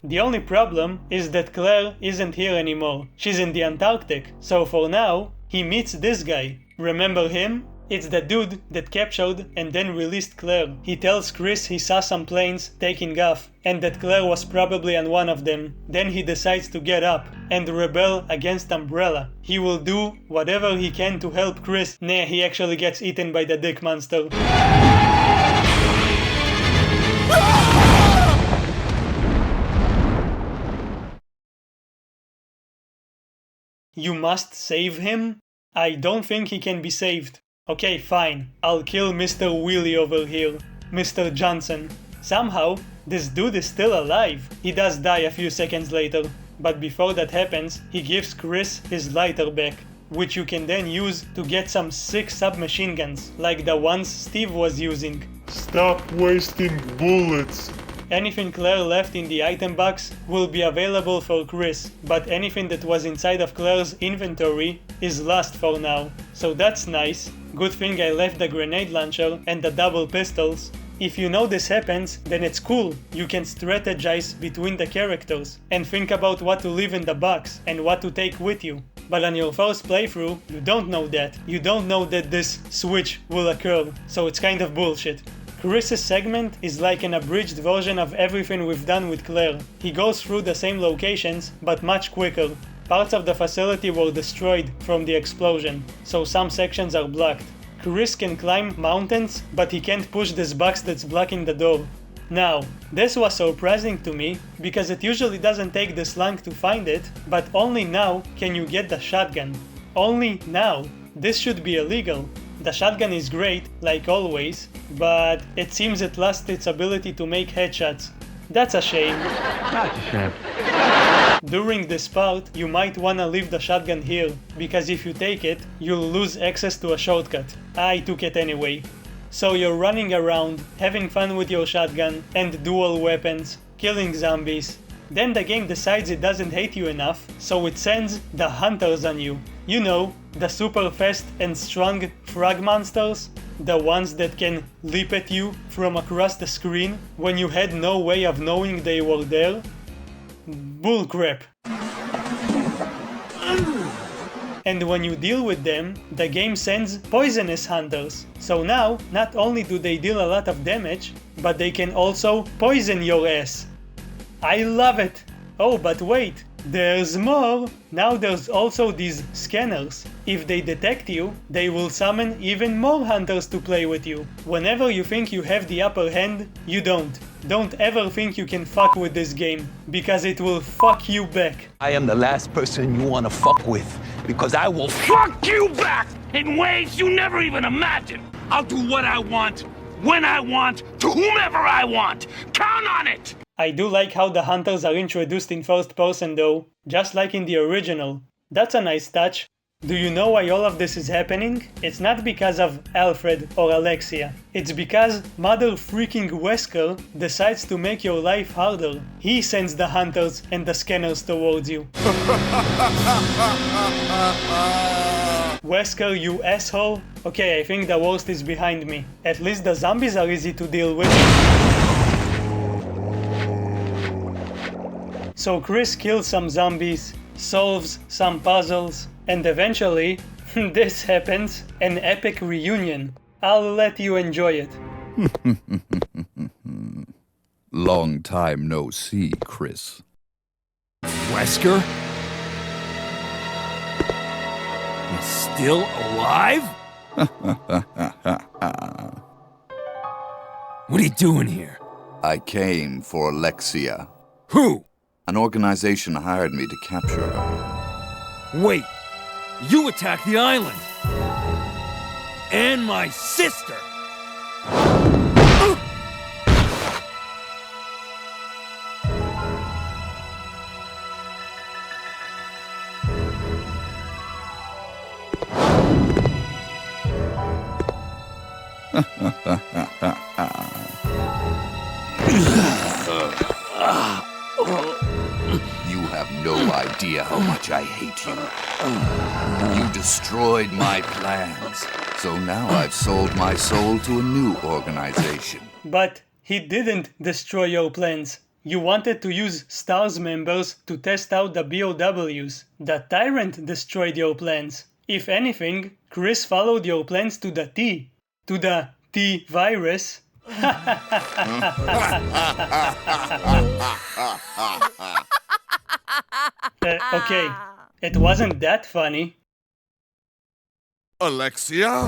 The only problem is that Claire isn't here anymore. She's in the Antarctic. So for now, he meets this guy. Remember him? It's the dude that captured and then released Claire. He tells Chris he saw some planes taking off and that Claire was probably on one of them. Then he decides to get up and rebel against Umbrella. He will do whatever he can to help Chris. Nah, he actually gets eaten by the dick monster. You must save him? I don't think he can be saved. Okay, fine. I'll kill Mr. Wheelie over here. Mr. Johnson. Somehow, this dude is still alive. He does die a few seconds later. But before that happens, he gives Chris his lighter back, which you can then use to get some sick submachine guns, like the ones Steve was using. Stop wasting bullets. Anything Claire left in the item box will be available for Chris, but anything that was inside of Claire's inventory is lost for now. So that's nice. Good thing I left the grenade launcher and the double pistols. If you know this happens, then it's cool. You can strategize between the characters and think about what to leave in the box and what to take with you. But on your first playthrough, you don't know that. You don't know that this switch will occur, so it's kind of bullshit. Chris's segment is like an abridged version of everything we've done with Claire. He goes through the same locations, but much quicker. Parts of the facility were destroyed from the explosion, so some sections are blocked. Chris can climb mountains, but he can't push this box that's blocking the door. Now, this was surprising to me, because it usually doesn't take this long to find it, but only now can you get the shotgun. Only now. This should be illegal. The shotgun is great, like always, but it seems it lost its ability to make headshots. That's a shame. That's a shame. During this part, you might wanna leave the shotgun here, because if you take it, you'll lose access to a shortcut. I took it anyway. So you're running around, having fun with your shotgun and dual weapons, killing zombies. Then the game decides it doesn't hate you enough, so it sends the hunters on you. You know, the super fast and strong frog monsters? The ones that can leap at you from across the screen when you had no way of knowing they were there? Bullcrap. And when you deal with them, the game sends poisonous hunters. So now, not only do they deal a lot of damage, but they can also poison your ass. I love it! Oh, but wait, there's more! Now there's also these scanners. If they detect you, they will summon even more hunters to play with you. Whenever you think you have the upper hand, you don't. Don't ever think you can fuck with this game, because it will fuck you back. I am the last person you want to fuck with, because I will fuck you back in ways you never even imagined. I'll do what I want, when I want, to whomever I want. Count on it! I do like how the hunters are introduced in first person though, just like in the original. That's a nice touch. Do you know why all of this is happening? It's not because of Alfred or Alexia. It's because Mother freaking Wesker decides to make your life harder. He sends the hunters and the scanners towards you. Wesker, you asshole. Okay, I think the worst is behind me. At least the zombies are easy to deal with. So Chris kills some zombies, solves some puzzles, and eventually, this happens, an epic reunion. I'll let you enjoy it. Long time no see, Chris. Wesker? He's still alive? What are you doing here? I came for Alexia. Who? An organization hired me to capture her. Wait, you attacked the island! And my sister! You have no idea how much I hate you. You destroyed my plans, so now I've sold my soul to a new organization. But he didn't destroy your plans. You wanted to use STARS members to test out the BOWs. The Tyrant destroyed your plans. If anything, Chris followed your plans to the T. To the T-virus. Okay, it wasn't that funny. Alexia?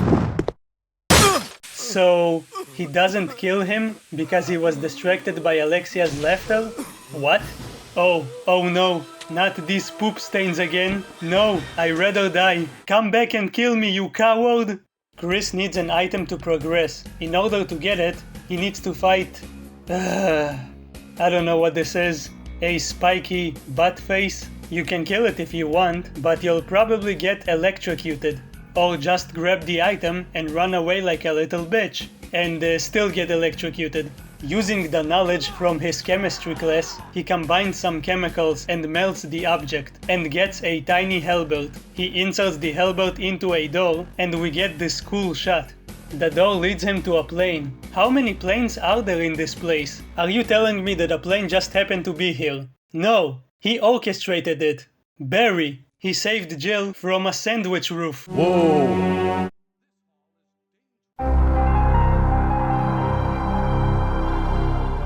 So, he doesn't kill him because he was distracted by Alexia's laughter? What? Oh no, not these poop stains again. No, I'd rather die. Come back and kill me, you coward! Chris needs an item to progress. In order to get it, he needs to fight... I don't know what this is. A spiky butt face? You can kill it if you want, but you'll probably get electrocuted. Or just grab the item and run away like a little bitch, and still get electrocuted. Using the knowledge from his chemistry class, he combines some chemicals and melts the object, and gets a tiny halberd. He inserts the halberd into a door, and we get this cool shot. The door leads him to a plane. How many planes are there in this place? Are you telling me that a plane just happened to be here? No, he orchestrated it. Barry, he saved Jill from a sandwich roof. Whoa!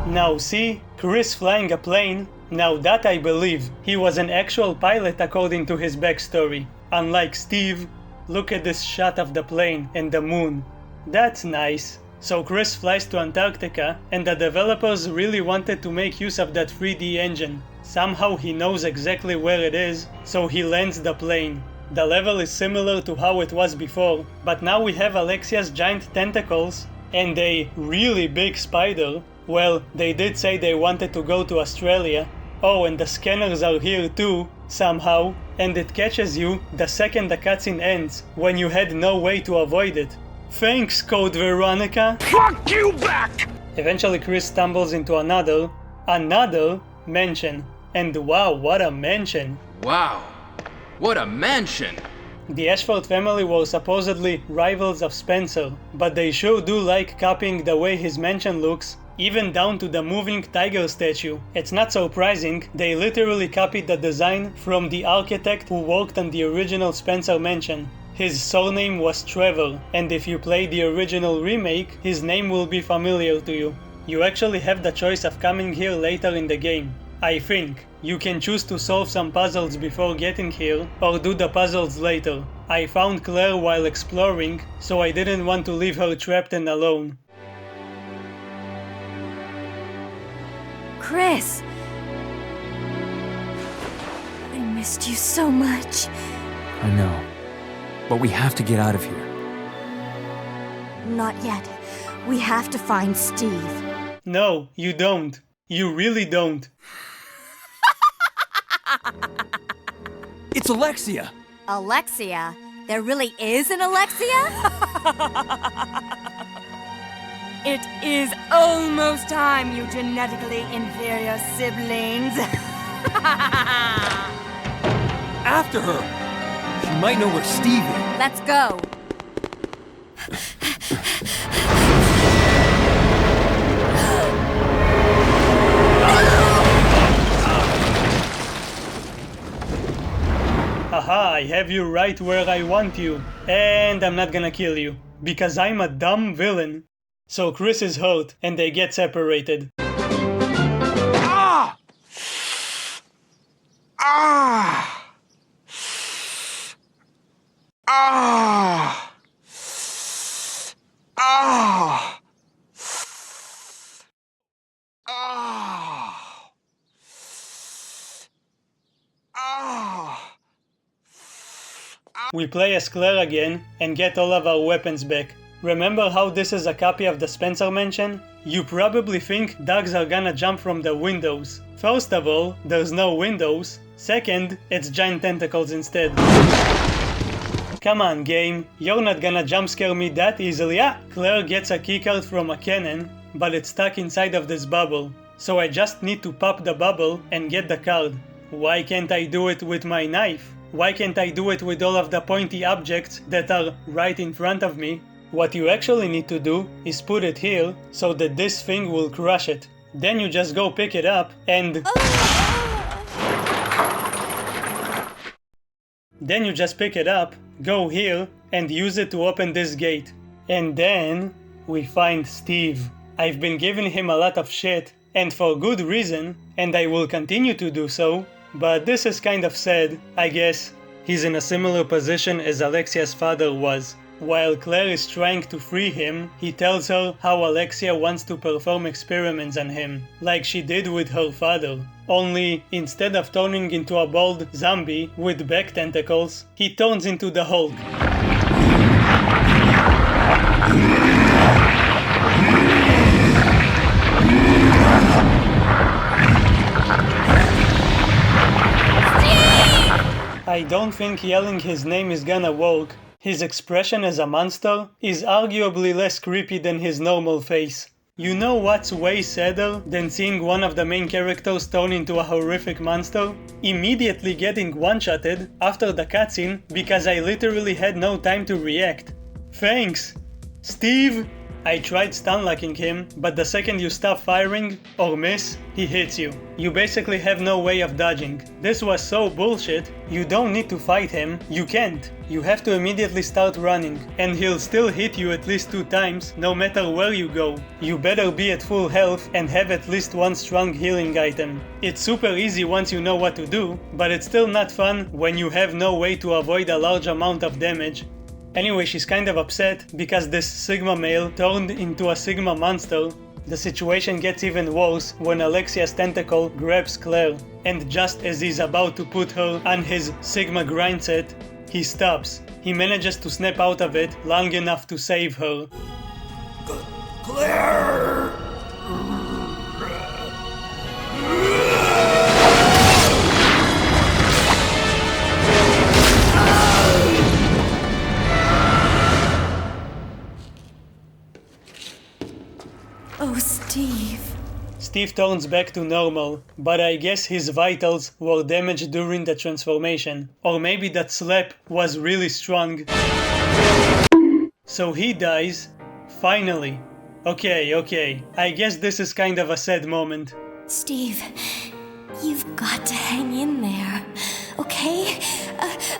Now see, Chris flying a plane, now that I believe. He was an actual pilot according to his backstory. Unlike Steve, look at this shot of the plane and the moon. That's nice. So Chris flies to Antarctica, and the developers really wanted to make use of that 3D engine. Somehow he knows exactly where it is, so he lands the plane. The level is similar to how it was before, but now we have Alexia's giant tentacles and a really big spider. Well, they did say they wanted to go to Australia. Oh, and the scanners are here too, somehow, and it catches you the second the cutscene ends, when you had no way to avoid it. Thanks, Code Veronica! Fuck you back! Eventually Chris stumbles into another mansion. And wow, what a mansion! Wow, what a mansion! The Ashford family were supposedly rivals of Spencer, but they sure do like copying the way his mansion looks, even down to the moving tiger statue. It's not surprising, they literally copied the design from the architect who worked on the original Spencer mansion. His surname was Trevor, and if you play the original remake, his name will be familiar to you. You actually have the choice of coming here later in the game. I think. You can choose to solve some puzzles before getting here, or do the puzzles later. I found Claire while exploring, so I didn't want to leave her trapped and alone. Chris! I missed you so much. I know. But we have to get out of here. Not yet. We have to find Steve. No, you don't. You really don't. It's Alexia! Alexia? There really is an Alexia? It is almost time, you genetically inferior siblings. After her! She might know where Steve is. Let's go. Haha, I have you right where I want you. And I'm not gonna kill you, because I'm a dumb villain. So Chris is hurt, and they get separated. Ah! Ah! Ah! Ah! Ah! Ah! We play as Claire again and get all of our weapons back. Remember how this is a copy of the Spencer mansion? You probably think dogs are gonna jump from the windows. First of all, there's no windows. Second, it's giant tentacles instead. Come on, game. You're not gonna jump scare me that easily. Ah! Claire gets a keycard from a cannon, but it's stuck inside of this bubble. So I just need to pop the bubble and get the card. Why can't I do it with my knife? Why can't I do it with all of the pointy objects that are right in front of me? What you actually need to do is put it here so that this thing will crush it. Then you just go pick it up and... Then you just pick it up, go here, and use it to open this gate. And then we find Steve. I've been giving him a lot of shit, and for good reason, and I will continue to do so, but this is kind of sad, I guess. He's in a similar position as Alexia's father was. While Claire is trying to free him, he tells her how Alexia wants to perform experiments on him, like she did with her father. Only, instead of turning into a bald zombie with back tentacles, he turns into the Hulk. I don't think yelling his name is gonna work. His expression as a monster is arguably less creepy than his normal face. You know what's way sadder than seeing one of the main characters turn into a horrific monster? Immediately getting one-shotted after the cutscene because I literally had no time to react. Thanks, Steve! I tried stun-locking him, but the second you stop firing, or miss, he hits you. You basically have no way of dodging. This was so bullshit, you don't need to fight him, you can't. You have to immediately start running, and he'll still hit you at least 2 times, no matter where you go. You better be at full health and have at least one strong healing item. It's super easy once you know what to do, but it's still not fun when you have no way to avoid a large amount of damage. Anyway, she's kind of upset because this Sigma male turned into a Sigma monster. The situation gets even worse when Alexia's tentacle grabs Claire, and just as he's about to put her on his Sigma grind set, he stops. He manages to snap out of it long enough to save her. Claire! Oh, Steve. Steve turns back to normal, but I guess his vitals were damaged during the transformation. Or maybe that slap was really strong. So he dies. Finally. Okay. I guess this is kind of a sad moment. Steve, you've got to hang in there, okay?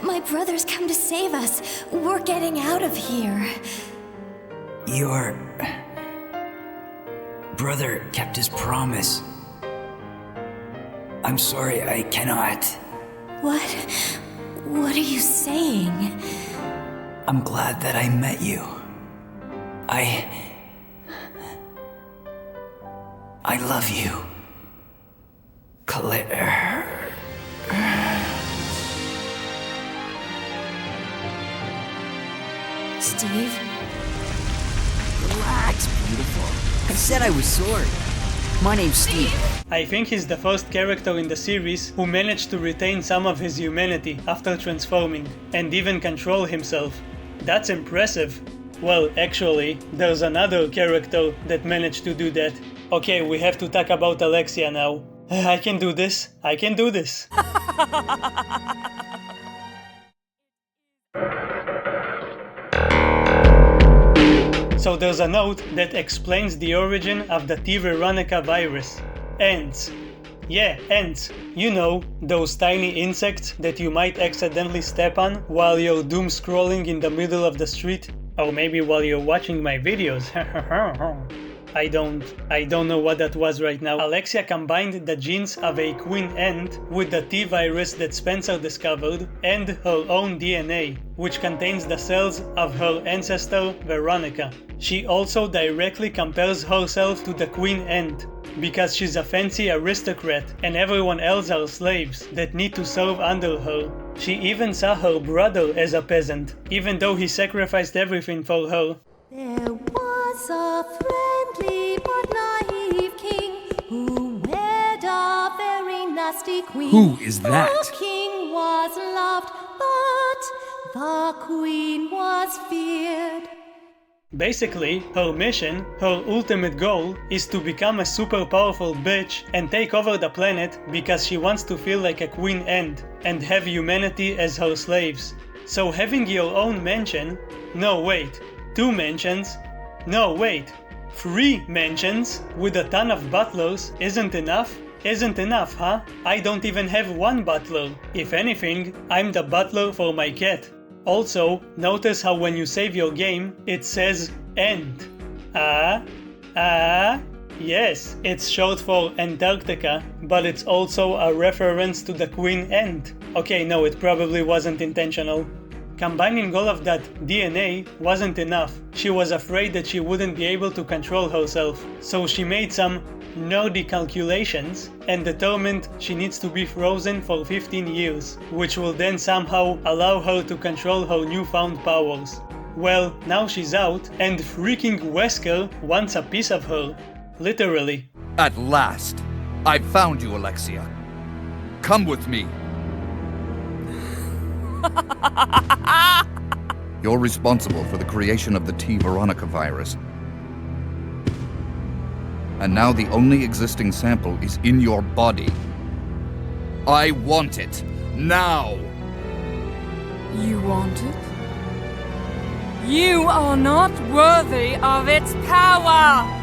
My brother's come to save us. We're getting out of here. Your brother kept his promise. I'm sorry, I cannot. What? What are you saying? I'm glad that I met you. I love you, Claire. Steve? Relax, beautiful. I said I was sorry. My name's Steve. I think he's the first character in the series who managed to retain some of his humanity after transforming, and even control himself. That's impressive. Well, actually, there's another character that managed to do that. Okay, we have to talk about Alexia now. I can do this. So there's a note that explains the origin of the T. Veronica virus. Ants. Yeah, ants. You know, those tiny insects that you might accidentally step on while you're doom scrolling in the middle of the street. Or maybe while you're watching my videos. I don't know what that was right now. Alexia combined the genes of a queen ant with the T virus that Spencer discovered and her own DNA, which contains the cells of her ancestor Veronica. She also directly compares herself to the queen ant, because she's a fancy aristocrat and everyone else are slaves that need to serve under her. She even saw her brother as a peasant, even though he sacrificed everything for her. There was a friendly but naive king who wed a very nasty queen. Who is that? The king was loved, but the queen was feared. Basically, her mission, her ultimate goal, is to become a super powerful bitch and take over the planet because she wants to feel like a queen ant and have humanity as her slaves. So having your own mansion, no wait, 2 mansions, no wait, 3 mansions with a ton of butlers isn't enough? Isn't enough, huh? I don't even have 1 butler. If anything, I'm the butler for my cat. Also, notice how when you save your game, it says end. Yes, it's short for Antarctica, but it's also a reference to the queen ant. Okay, no, it probably wasn't intentional. Combining all of that DNA wasn't enough. She was afraid that she wouldn't be able to control herself, so she made some nerdy calculations and determined she needs to be frozen for 15 years, which will then somehow allow her to control her newfound powers. Well, now she's out, and freaking Wesker wants a piece of her. Literally. At last, I've found you, Alexia. Come with me. You're responsible for the creation of the T. Veronica virus. And now the only existing sample is in your body. I want it. Now! You want it? You are not worthy of its power!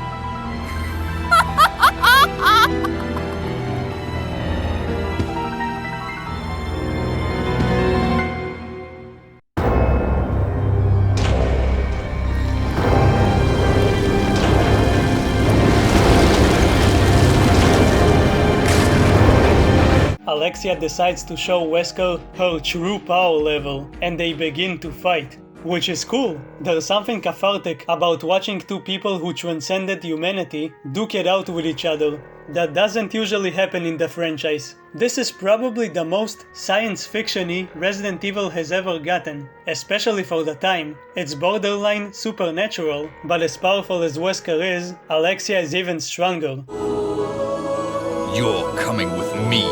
Alexia decides to show Wesker her true power level, and they begin to fight. Which is cool. There's something cathartic about watching two people who transcended humanity duke it out with each other. That doesn't usually happen in the franchise. This is probably the most science fiction-y Resident Evil has ever gotten, especially for the time. It's borderline supernatural, but as powerful as Wesker is, Alexia is even stronger. You're coming with me.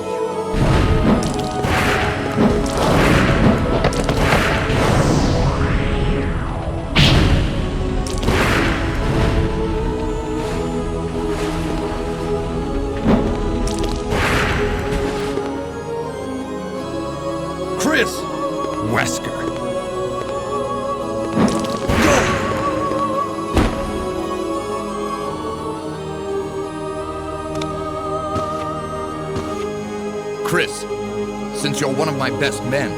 Chris! Wesker. Chris, since you're one of my best men,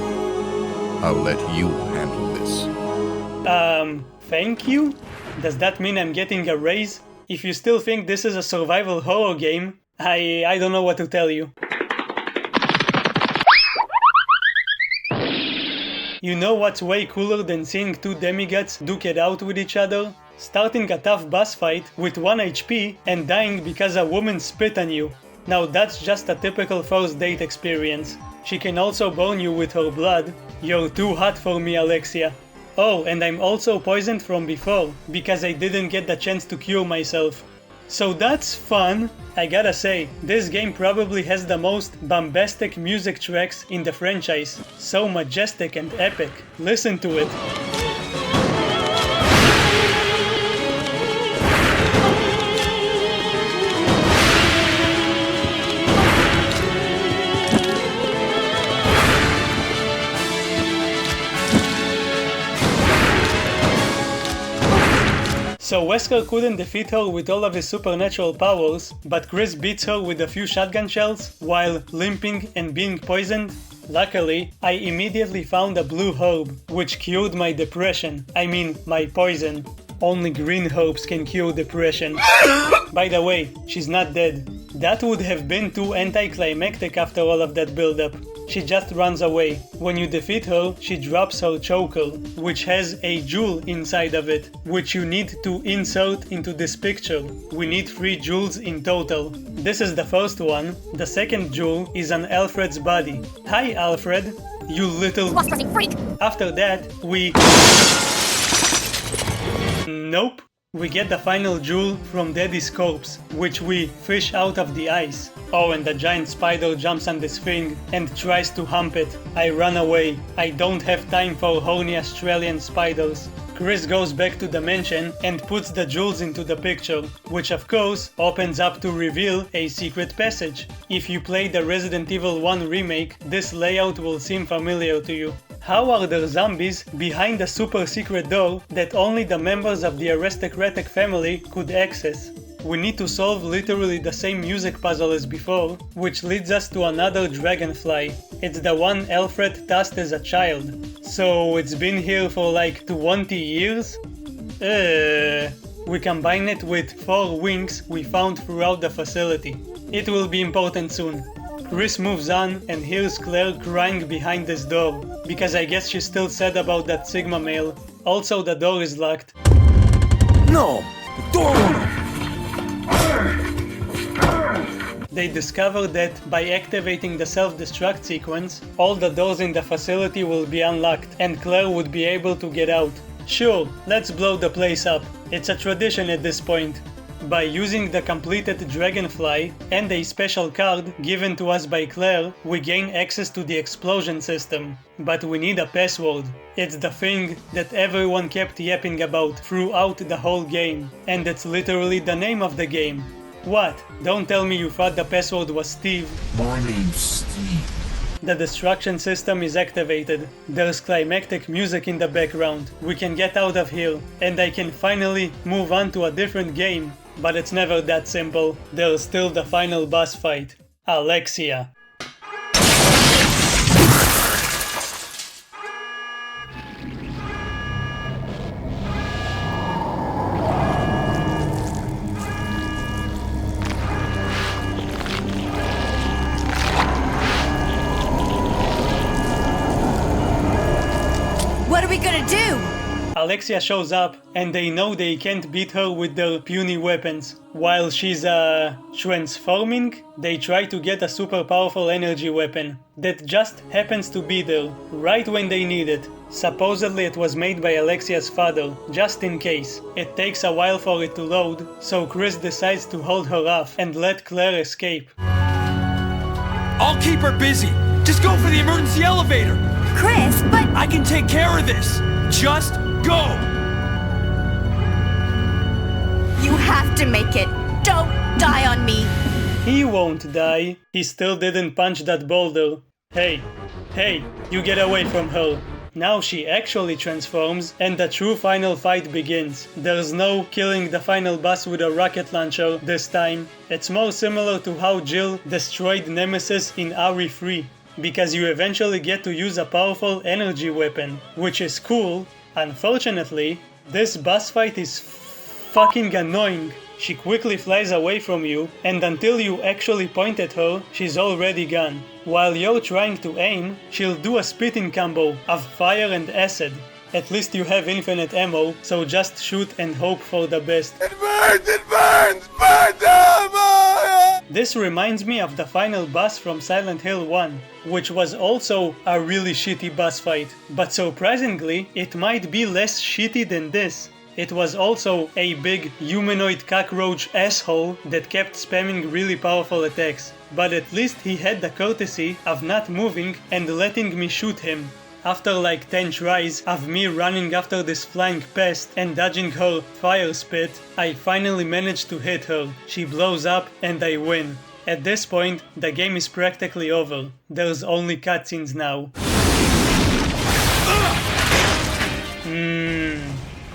I'll let you handle this. Thank you? Does that mean I'm getting a raise? If you still think this is a survival horror game, I don't know what to tell you. You know what's way cooler than seeing two demigods duke it out with each other? Starting a tough boss fight with 1 HP and dying because a woman spit on you. Now that's just a typical first date experience. She can also burn you with her blood. You're too hot for me, Alexia. Oh, and I'm also poisoned from before, because I didn't get the chance to cure myself. So that's fun. I gotta say, this game probably has the most bombastic music tracks in the franchise. So majestic and epic. Listen to it. So Wesker couldn't defeat her with all of his supernatural powers, but Chris beats her with a few shotgun shells while limping and being poisoned. Luckily, I immediately found a blue herb, which cured my depression. I mean, my poison. Only green herbs can cure depression. By the way, she's not dead. That would have been too anticlimactic after all of that build-up. She just runs away. When you defeat her, she drops her choker, which has a jewel inside of it, which you need to insert into this picture. We need 3 jewels in total. This is the first one. The second jewel is on Alfred's body. Hi, Alfred, you little freak! After that, we... Nope. We get the final jewel from Daddy's corpse, which we fish out of the ice. Oh, and the giant spider jumps on this thing and tries to hump it. I run away. I don't have time for horny Australian spiders. Chris goes back to the mansion and puts the jewels into the picture, which of course opens up to reveal a secret passage. If you play the Resident Evil 1 remake, this layout will seem familiar to you. How are there zombies behind a super secret door that only the members of the aristocratic family could access? We need to solve literally the same music puzzle as before, which leads us to another dragonfly. It's the one Alfred tossed as a child. So it's been here for like 20 years? We combine it with 4 wings we found throughout the facility. It will be important soon. Chris moves on and hears Claire crying behind this door, because I guess she's still sad about that Sigma mail. Also, the door is locked. No! The door won't. They discover that by activating the self-destruct sequence, all the doors in the facility will be unlocked and Claire would be able to get out. Sure, let's blow the place up. It's a tradition at this point. By using the completed Dragonfly and a special card given to us by Claire, we gain access to the explosion system. But we need a password. It's the thing that everyone kept yapping about throughout the whole game, and it's literally the name of the game. What? Don't tell me you thought the password was Steve. My name's Steve. The destruction system is activated. There's climactic music in the background. We can get out of here, and I can finally move on to a different game. But it's never that simple. There's still the final boss fight. Alexia. What are we gonna do? Alexia shows up, and they know they can't beat her with their puny weapons. While she's transforming, they try to get a super powerful energy weapon that just happens to be there, right when they need it. Supposedly it was made by Alexia's father, just in case. It takes a while for it to load, so Chris decides to hold her off and let Claire escape. I'll keep her busy. Just go for the emergency elevator. Chris, but... I can take care of this. Just go. You have to make it. Don't die on me. He won't die. He still didn't punch that boulder. Hey, you get away from her. Now she actually transforms, and the true final fight begins. There's no killing the final boss with a rocket launcher this time. It's more similar to how Jill destroyed Nemesis in RE3, because you eventually get to use a powerful energy weapon, which is cool. Unfortunately, this boss fight is fucking annoying. She quickly flies away from you, and until you actually point at her, she's already gone. While you're trying to aim, she'll do a spitting combo of fire and acid. At least you have infinite ammo, so just shoot and hope for the best. It burns, burn! This reminds me of the final boss from Silent Hill 1, which was also a really shitty boss fight, but surprisingly, it might be less shitty than this. It was also a big humanoid cockroach asshole that kept spamming really powerful attacks, but at least he had the courtesy of not moving and letting me shoot him. After like 10 tries of me running after this flying pest and dodging her fire spit, I finally managed to hit her. She blows up and I win. At this point, the game is practically over. There's only cutscenes now.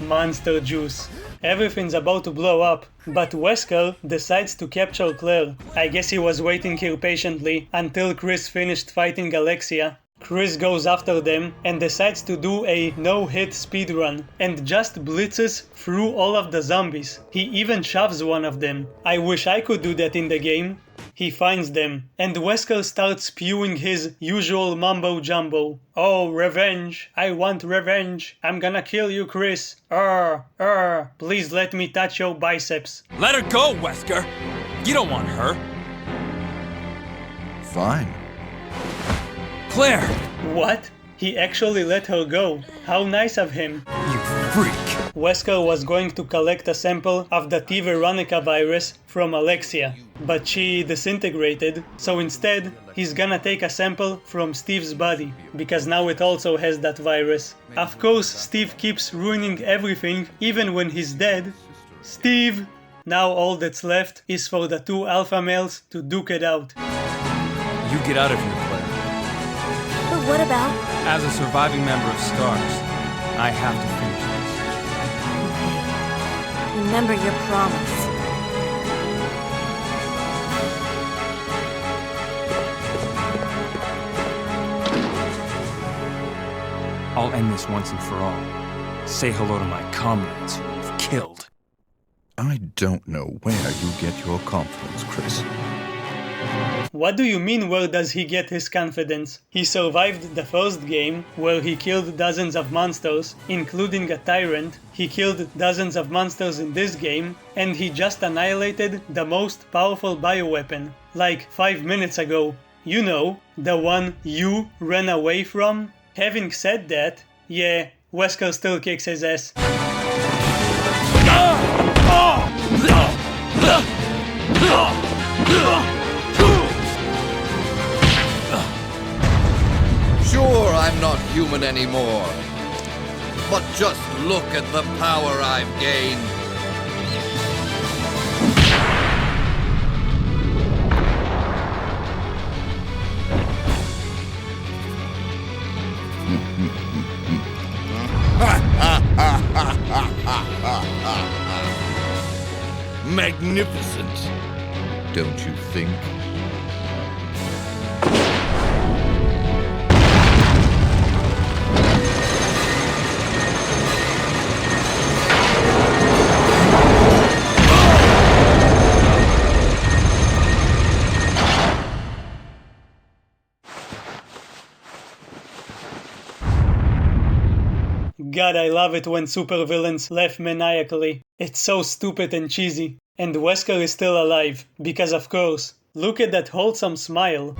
Monster juice. Everything's about to blow up, but Wesker decides to capture Claire. I guess he was waiting here patiently until Chris finished fighting Alexia. Chris goes after them and decides to do a no-hit speedrun and just blitzes through all of the zombies. He even shoves one of them. I wish I could do that in the game. He finds them, and Wesker starts spewing his usual mumbo-jumbo. Oh, revenge! I want revenge! I'm gonna kill you, Chris! Please let me touch your biceps. Let her go, Wesker! You don't want her. Fine. Claire! What? He actually let her go. How nice of him. You freak! Wesker was going to collect a sample of the T. Veronica virus from Alexia, but she disintegrated, so instead he's gonna take a sample from Steve's body, because now it also has that virus. Of course, Steve keeps ruining everything, even when he's dead. Steve! Now all that's left is for the two alpha males to duke it out. You get out of here, Claire. But what about? As a surviving member of STARS, I have to finish this. Remember your promise. I'll end this once and for all. Say hello to my comrades who I've killed. I don't know where you get your confidence, Chris. What do you mean, where does he get his confidence? He survived the first game, where he killed dozens of monsters, including a tyrant. He killed dozens of monsters in this game, and he just annihilated the most powerful bioweapon, like 5 minutes ago. You know, the one you ran away from? Having said that, yeah, Wesker still kicks his ass. Sure, I'm not human anymore, but just look at the power I've gained. Magnificent, don't you think? God, I love it when supervillains laugh maniacally. It's so stupid and cheesy. And Wesker is still alive, because of course. Look at that wholesome smile.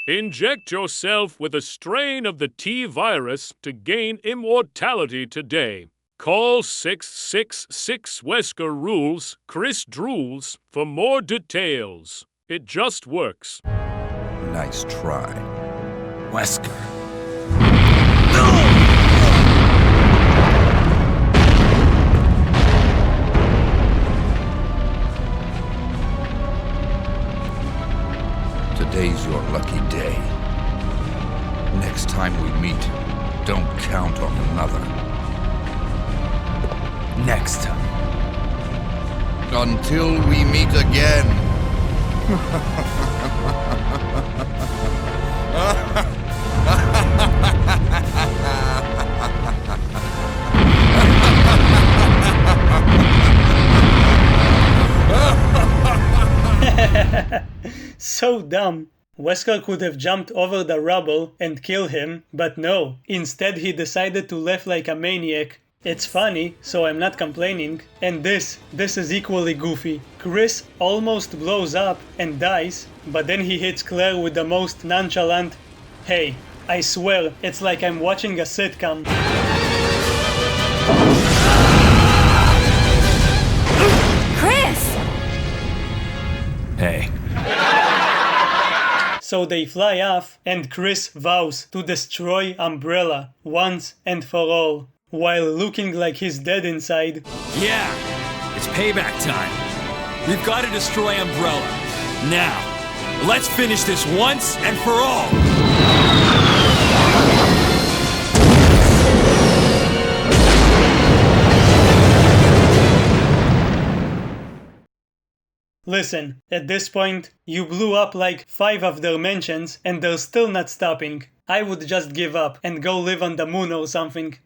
Inject yourself with a strain of the T-virus to gain immortality today. Call 666 Wesker Rules, Chris Drools for more details. It just works. Nice try, Wesker. Today's your lucky day. Next time we meet, don't count on another. Next time. Until we meet again. So dumb. Wesker could have jumped over the rubble and killed him, but no. Instead he decided to laugh like a maniac. It's funny, so I'm not complaining. And this is equally goofy. Chris almost blows up and dies, but then he hits Claire with the most nonchalant, "Hey, I swear, it's like I'm watching a sitcom." Chris! Hey. So they fly off, and Chris vows to destroy Umbrella once and for all, while looking like he's dead inside. Yeah, it's payback time. We've got to destroy Umbrella. Now, let's finish this once and for all. Listen, at this point, you blew up like 5 of their mansions and they're still not stopping. I would just give up and go live on the moon or something.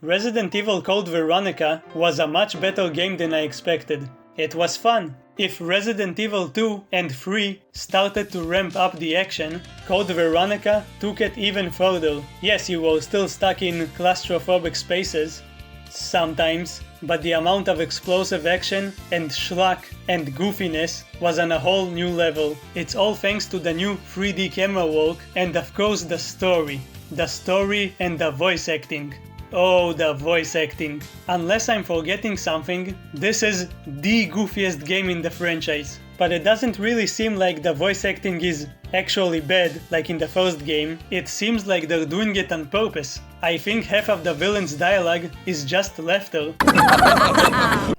Resident Evil Code Veronica was a much better game than I expected. It was fun. If Resident Evil 2 and 3 started to ramp up the action, Code Veronica took it even further. Yes, you were still stuck in claustrophobic spaces, sometimes, but the amount of explosive action and schlock and goofiness was on a whole new level. It's all thanks to the new 3D camera work and of course the story. The story and the voice acting. Oh, the voice acting. Unless I'm forgetting something, this is the goofiest game in the franchise. But it doesn't really seem like the voice acting is actually bad, like in the first game. It seems like they're doing it on purpose. I think half of the villain's dialogue is just laughter.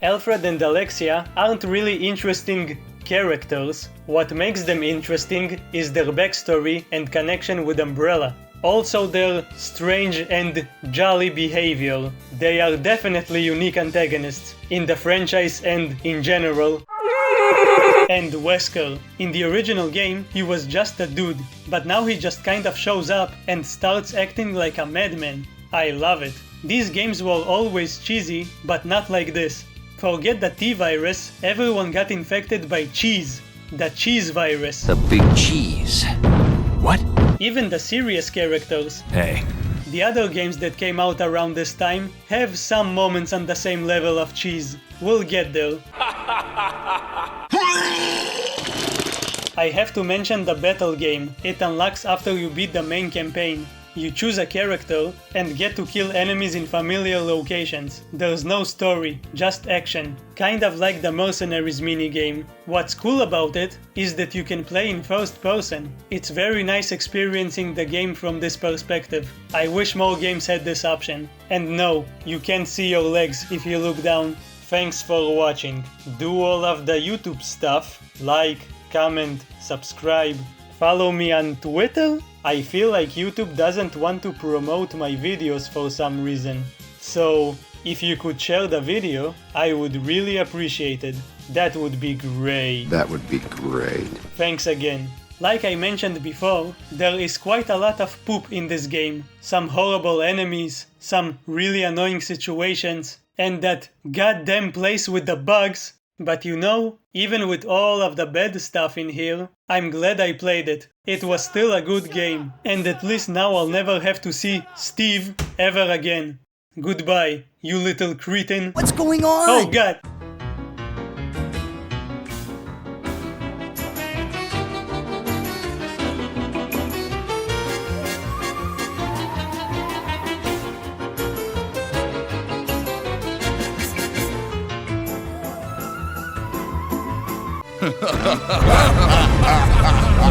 Alfred and Alexia aren't really interesting characters. What makes them interesting is their backstory and connection with Umbrella. Also their strange and jolly behavior. They are definitely unique antagonists in the franchise and in general. And Wesker. In the original game, he was just a dude, but now he just kind of shows up and starts acting like a madman. I love it. These games were always cheesy, but not like this. Forget the T-virus, everyone got infected by cheese. The cheese virus. The big cheese. What? Even the serious characters. Hey. The other games that came out around this time have some moments on the same level of cheese. We'll get there. I have to mention the battle game. It unlocks after you beat the main campaign. You choose a character and get to kill enemies in familiar locations. There's no story, just action. Kind of like the Mercenaries minigame. What's cool about it is that you can play in first person. It's very nice experiencing the game from this perspective. I wish more games had this option. And no, you can't see your legs if you look down. Thanks for watching. Do all of the YouTube stuff. Like, comment, subscribe. Follow me on Twitter? I feel like YouTube doesn't want to promote my videos for some reason. So, if you could share the video, I would really appreciate it. That would be great. That would be great. Thanks again. Like I mentioned before, there is quite a lot of poop in this game. Some horrible enemies, some really annoying situations, and that goddamn place with the bugs. But you know, even with all of the bad stuff in here, I'm glad I played it. It was still a good game, and at least now I'll never have to see Steve ever again. Goodbye, you little cretin. What's going on? Oh god! Ha ha ha ha!